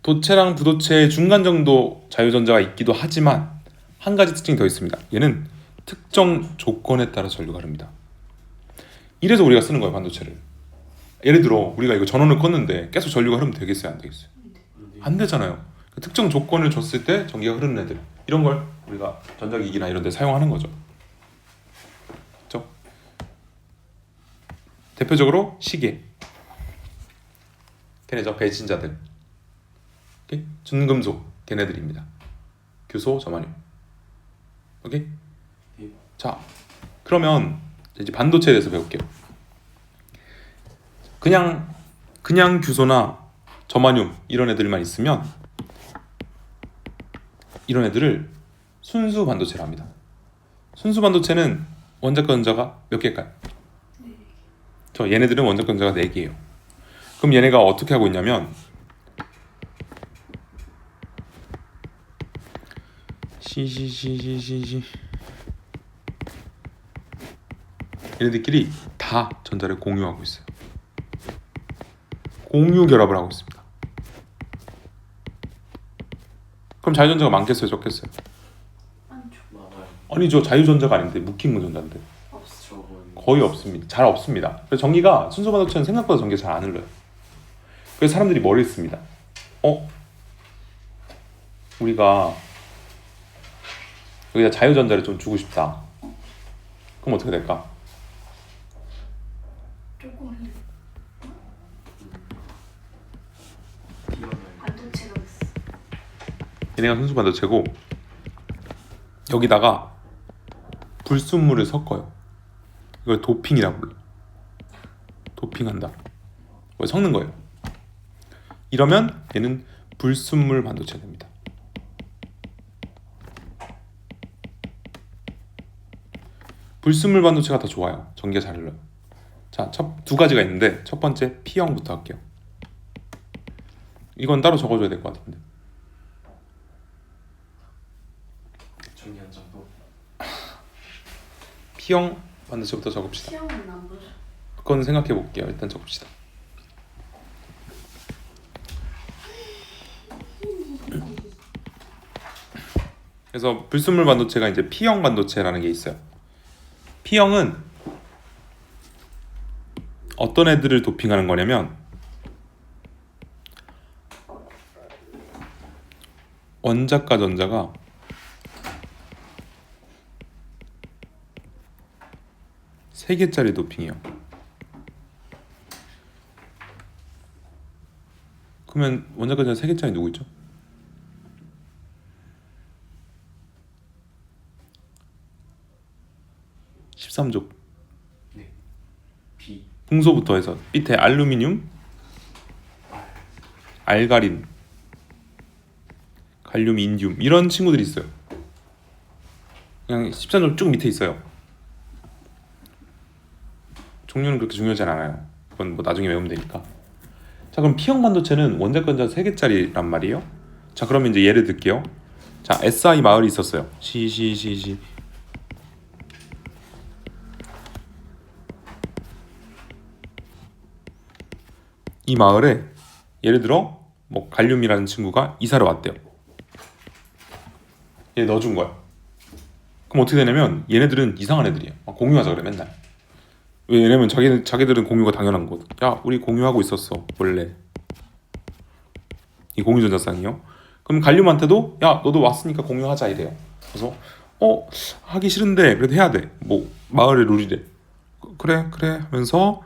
도체랑 부도체의 중간 정도 자유전자가 있기도 하지만 한 가지 특징이 더 있습니다. 얘는 특정 조건에 따라 전류가 흐릅니다. 이래서 우리가 쓰는 거예요, 반도체를. 예를 들어 우리가 이거 전원을 껐는데 계속 전류가 흐르면 되겠어요, 안 되겠어요? 안 되잖아요. 특정 조건을 줬을 때 전기가 흐르는 애들 이런 걸 우리가 전자기기나 이런 데 사용하는 거죠. 그렇죠? 대표적으로 시계 걔네죠. 배신자들 오케이? 준금속 걔네들입니다. 규소, 저만유 오케이? 예. 자 그러면 이제 반도체에 대해서 배울게요. 그냥 규소나 저마늄 이런 애들만 있으면 이런 애들을 순수 반도체라 합니다. 순수 반도체는 원자과 전자가 몇 개일까요? 저 얘네들은 원자과 전자가 4개예요. 그럼 얘네가 어떻게 하고 있냐면 얘네들끼리 다 전자를 공유하고 있어요. 공유 결합을 하고 있습니다. 그럼 자유전자가 많겠어요, 적겠어요? 많죠. 많아요. 아니죠, 자유전자가 아닌데 묶인 전자인데 없어. 저건 거의 없습니다. 잘 없습니다. 그래서 전기가 순수 반도체는 생각보다 전기가 잘 안 흘러요. 그래서 사람들이 머리를 씁니다. 우리가 여기다 자유전자를 좀 주고 싶다. 그럼 어떻게 될까? 조금 비어나요. 반도체가 있어. 얘네가 순수 반도체고 여기다가 불순물을 섞어요. 이걸 도핑이라고 불러요. 도핑한다. 뭐 섞는 거예요. 이러면 얘는 불순물 반도체가 됩니다. 불순물 반도체가 더 좋아요. 전기가 잘 흘러요. 자, 두 가지가 있는데 첫 번째 P형부터 할게요. 이건 따로 적어줘야 될 것 같은데. 전기 한 장도 P형 반도체부터 적읍시다. 시험은 안 보죠. 그건 생각해 볼게요. 일단 적읍시다. 그래서 불순물 반도체가 이제 P형 반도체라는 게 있어요. P형은 어떤 애들을 도핑하는 거냐면 원자과 전자가 세 개짜리 도핑이요. 그러면 원자과 전자 세 개짜리 누구 있죠? (13족) 네. 비 풍소부터 해서 밑에 알루미늄, 알가린, 갈륨, 인듐 이런 친구들이 있어요. 그냥 13족 쭉 밑에 있어요. 종류는 그렇게 중요하지 않아요. 그건 뭐 나중에 외우면 되니까. 자, 그럼 P형 반도체는 원자과 전자 3개짜리란 말이에요. 자, 그러면 이제 예를 들게요. 자, SI 마을이 있었어요. 이 마을에 예를 들어 뭐 갈륨이라는 친구가 이사를 왔대요. 얘 넣어준 거야. 그럼 어떻게 되냐면 얘네들은 이상한 애들이야. 공유하자 그래 맨날. 왜냐면 자기들은 공유가 당연한 거거든. 야, 우리 공유하고 있었어 원래. 이 공유 전자쌍이요. 그럼 갈륨한테도 야, 너도 왔으니까 공유하자 이래요. 그래서 하기 싫은데 그래도 해야 돼. 뭐 마을의 룰이래. 그래 하면서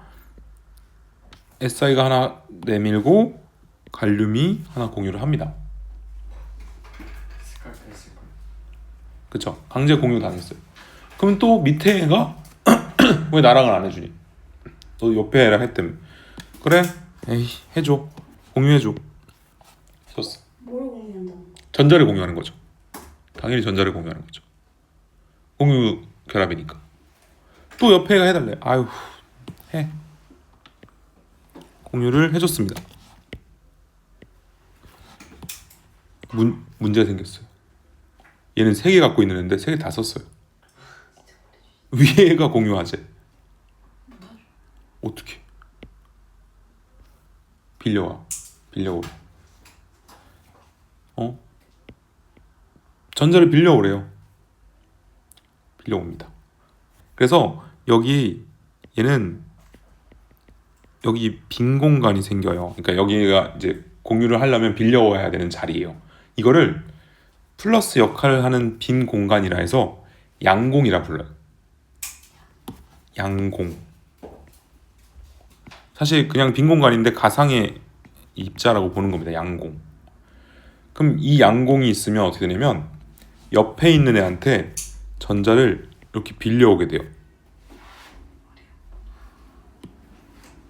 SI가 하나 내밀고 갈륨이 하나 공유를 합니다. 색깔 뺐을 걸. 그쵸? 강제 공유 당했어요. 그럼 또 밑에 애가 왜 나랑은 안 해주니? 너 옆에 애랑 했다며. 그래? 에이, 해줘. 공유해줘. 해줬어. 뭘 공유한다는 거? 전자를 공유하는 거죠. 당연히 전자를 공유하는 거죠. 공유 결합이니까. 또 옆에 애가 해달래. 아유, 해. 공유를 해줬습니다. 문제가 생겼어요. 얘는 3개 갖고 있는 애인데 3개 다 썼어요. 위에 애가 공유하재. 어떻게? 빌려와. 전자를 빌려오래요. 빌려옵니다. 그래서 얘는 여기 빈 공간이 생겨요. 그러니까 여기가 이제 공유를 하려면 빌려와야 되는 자리예요. 이거를 플러스 역할을 하는 빈 공간이라 해서 양공이라 불러요. 양공. 사실 그냥 빈 공간인데 가상의 입자라고 보는 겁니다. 양공. 그럼 이 양공이 있으면 어떻게 되냐면 옆에 있는 애한테 전자를 이렇게 빌려오게 돼요.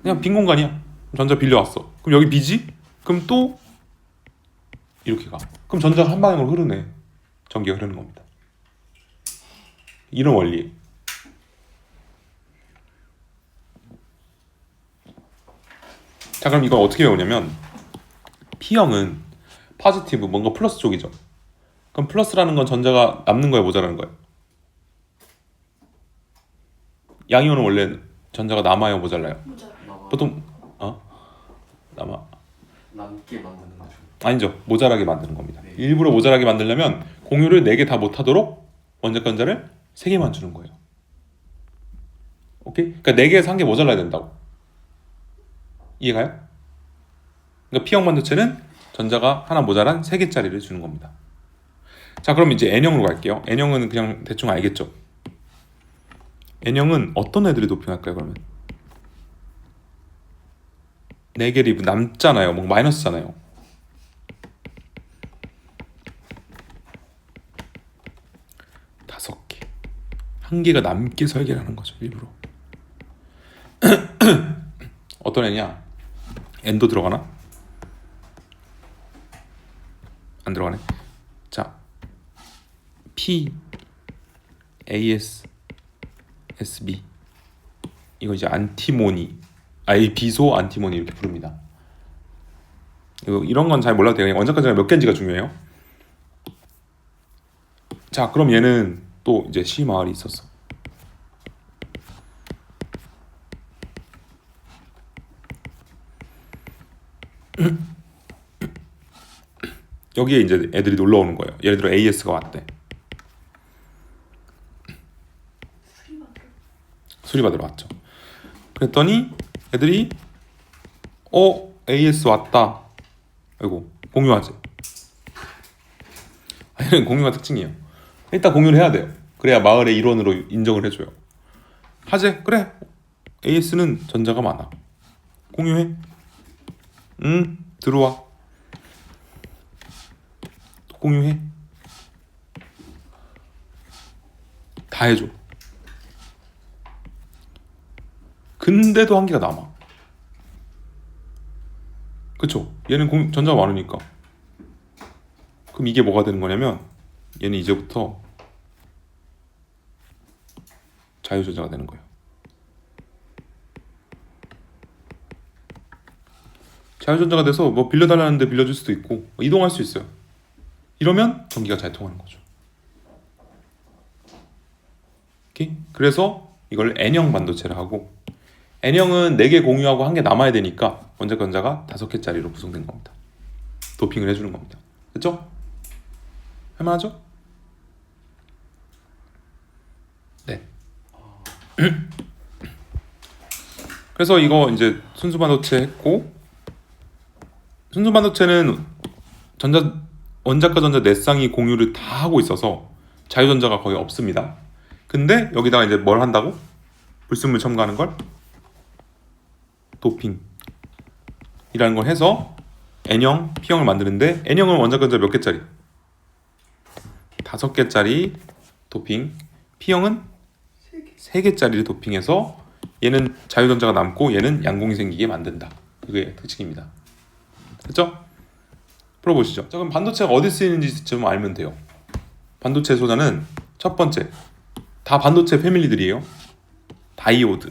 그냥 빈 공간이야. 전자 빌려왔어. 그럼 여기 비지? 그럼 또 이렇게 가. 그럼 전자가 한 방향으로 흐르네. 전기가 흐르는 겁니다. 이런 원리예요. 자, 그럼 이걸 어떻게 외우냐면 P형은 포지티브, 뭔가 플러스 쪽이죠. 그럼 플러스라는 건 전자가 남는 거예요, 모자라는 거예요? 양이온은 원래 전자가 남아요, 모자라요? 모자. 보통 남아. 남게 만드는 거죠. 아니죠. 모자라게 만드는 겁니다. 네. 일부러 모자라게 만들려면 공유를 4개 다 못하도록 원자권자를 3개만 주는 거예요. 오케이? 그러니까 4개에서 1개 모자라야 된다고. 이해가요? 그러니까 P형 반도체는 전자가 하나 모자란 3개짜리를 주는 겁니다. 자, 그럼 이제 N형으로 갈게요. N형은 그냥 대충 알겠죠? N형은 어떤 애들이 도핑할까요, 그러면? 4개 리브 남잖아요. 뭔가 마이너스잖아요. 다섯 개. 한 개가 남게 설계를 하는 거죠, 일부러. 어떤 애냐? N도 들어가나? 안 들어가네. 자, P, AS, SB. 이거 이제 안티모니, 비소 안티모니 이렇게 부릅니다. 이런 건 잘 몰라도 돼요. 원자권자가 몇 개인지가 중요해요. 자, 그럼 얘는 또 이제 C 마을이 있었어. 여기에 이제 애들이 놀러 오는 거예요. 예를 들어 AS가 왔대. 수리받으러 왔죠. 그랬더니 애들이 AS 왔다. 아이고, 공유하지. 얘는 공유가 특징이에요. 일단 공유를 해야 돼요. 그래야 마을의 일원으로 인정을 해줘요. 하재, 그래. AS는 전자가 많아. 공유해. 들어와. 공유해. 다 해줘. 근데도 한 개가 남아. 그쵸? 얘는 전자가 많으니까. 그럼 이게 뭐가 되는 거냐면 얘는 이제부터 자유전자가 되는 거예요. 자유전자가 돼서 뭐 빌려달라는데 빌려줄 수도 있고 이동할 수 있어요. 이러면 전기가 잘 통하는 거죠. 오케이? 그래서 이걸 N형 반도체를 하고, N형은 4개 공유하고 1개 남아야 되니까 원자권자가 5개짜리로 구성된 겁니다. 도핑을 해주는 겁니다. 됐죠? 할만하죠? 네. 그래서 이거 이제 순수 반도체 했고, 순수 반도체는 원자과 전자 4쌍이 공유를 다 하고 있어서 자유전자가 거의 없습니다. 근데 여기다가 이제 뭘 한다고? 불순물 첨가하는 걸 도핑이라는 걸 해서 N형, P형을 만드는데, N형은 원자과 전자 몇 개짜리? 5개짜리 도핑. P형은 3개짜리를 도핑해서 얘는 자유전자가 남고 얘는 양공이 생기게 만든다. 그게 특징입니다. 됐죠? 풀어보시죠. 자, 그럼 반도체가 어디 쓰이는지 좀 알면 돼요. 반도체 소자는 첫 번째, 다 반도체 패밀리들이에요. 다이오드.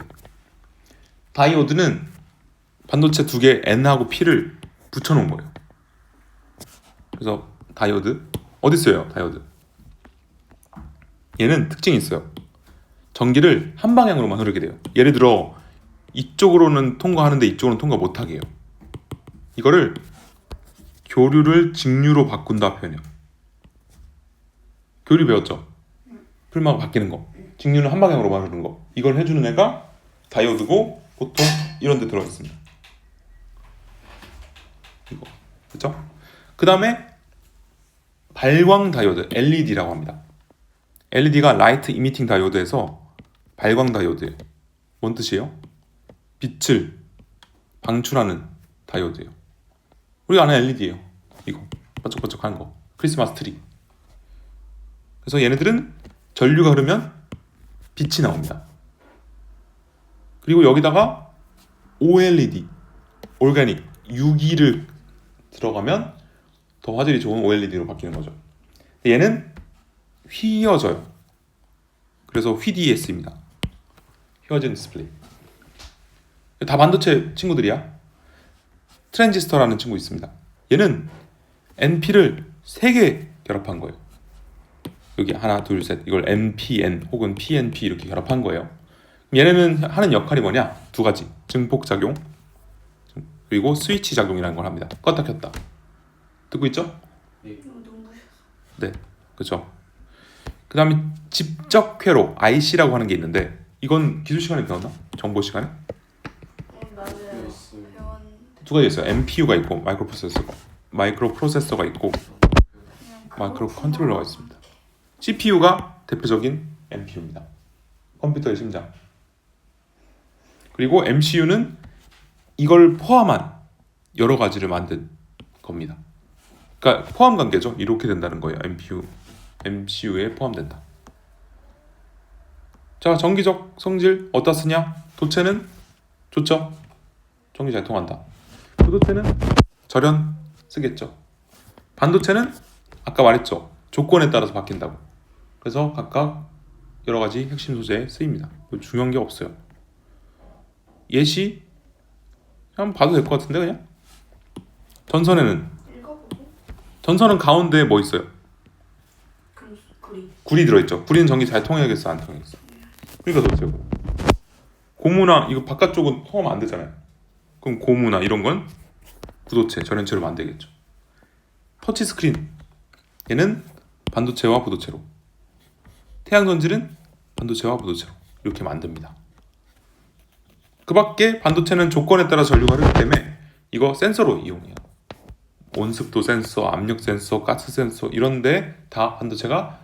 다이오드는 반도체 2개 N하고 P를 붙여놓은 거예요. 그래서 다이오드 어디 써요? 다이오드. 얘는 특징이 있어요. 전기를 한 방향으로만 흐르게 돼요. 예를 들어 이쪽으로는 통과하는데 이쪽으로는 통과 못하게 해요. 이거를 교류를 직류로 바꾼다 표현해요. 교류 배웠죠? 풀마가 바뀌는 거. 직류는 한 방향으로만 흐르는 거. 이걸 해주는 애가 다이오드고 보통 이런 데 들어있습니다. 이거. 그쵸? 그 다음에 발광 다이오드 LED라고 합니다. LED가 라이트 이미팅 다이오드에서 발광 다이오드예요. 뭔 뜻이에요? 빛을 방출하는 다이오드예요. 우리가 아는 LED예요. 이거 반짝반짝하는 거. 크리스마스 트리. 그래서 얘네들은 전류가 흐르면 빛이 나옵니다. 그리고 여기다가 OLED, 올가닉, 유기를 들어가면 더 화질이 좋은 OLED로 바뀌는 거죠. 얘는 휘어져요. 그래서 휘DS입니다. 휘어진 디스플레이. 다 반도체 친구들이야. 트랜지스터라는 친구 있습니다. 얘는 NP를 3개 결합한 거예요. 여기 하나, 둘, 셋. 이걸 NPN 혹은 PNP 이렇게 결합한 거예요. 얘네는 하는 역할이 뭐냐? 2가지. 증폭 작용 그리고 스위치 작용이라는 걸 합니다. 껐다 켰다. 듣고 있죠? 이거 눈부셔서. 네, 그렇죠. 그 다음에 직접 회로 IC라고 하는 게 있는데 이건 기술 시간에 배웠나? 정보 시간에? 맞아요. 배웠어요. 배웠. 2가지 있어요. MPU가 있고 마이크로 프로세서가 있고 그냥 마이크로 그거 컨트롤러가 있습니다. CPU가 대표적인 MPU입니다. 컴퓨터의 심장. 그리고 MCU는 이걸 포함한 여러 가지를 만든 겁니다. 그러니까 포함 관계죠. 이렇게 된다는 거예요. MCU에 포함된다. 자, 전기적 성질 어디다 쓰냐? 도체는 좋죠. 전기 잘 통한다. 부도체는 절연 쓰겠죠. 반도체는 아까 말했죠. 조건에 따라서 바뀐다고. 그래서 각각 여러 가지 핵심 소재에 쓰입니다. 중요한 게 없어요. 예시 한번 봐도 될 것 같은데 그냥. 전선에는 읽어보고. 전선은 가운데에 뭐 있어요? 그리. 굴이 들어있죠. 굴이는 전기 잘 통해야겠어, 안 통하겠어? 그러니까 도체고. 고무나 이거 바깥쪽은 통하면 안 되잖아요. 그럼 고무나 이런 건 부도체, 절연체로 만들겠죠. 터치 스크린 얘는 반도체와 부도체로, 태양 전지는 반도체와 부도체로 이렇게 만듭니다. 그 밖에 반도체는 조건에 따라 전류가 흐르기 때문에 이거 센서로 이용해요. 온습도 센서, 압력 센서, 가스 센서 이런데 다 반도체가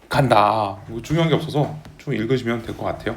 들어간다. 뭐 중요한 게 없어서 좀 읽으시면 될 것 같아요.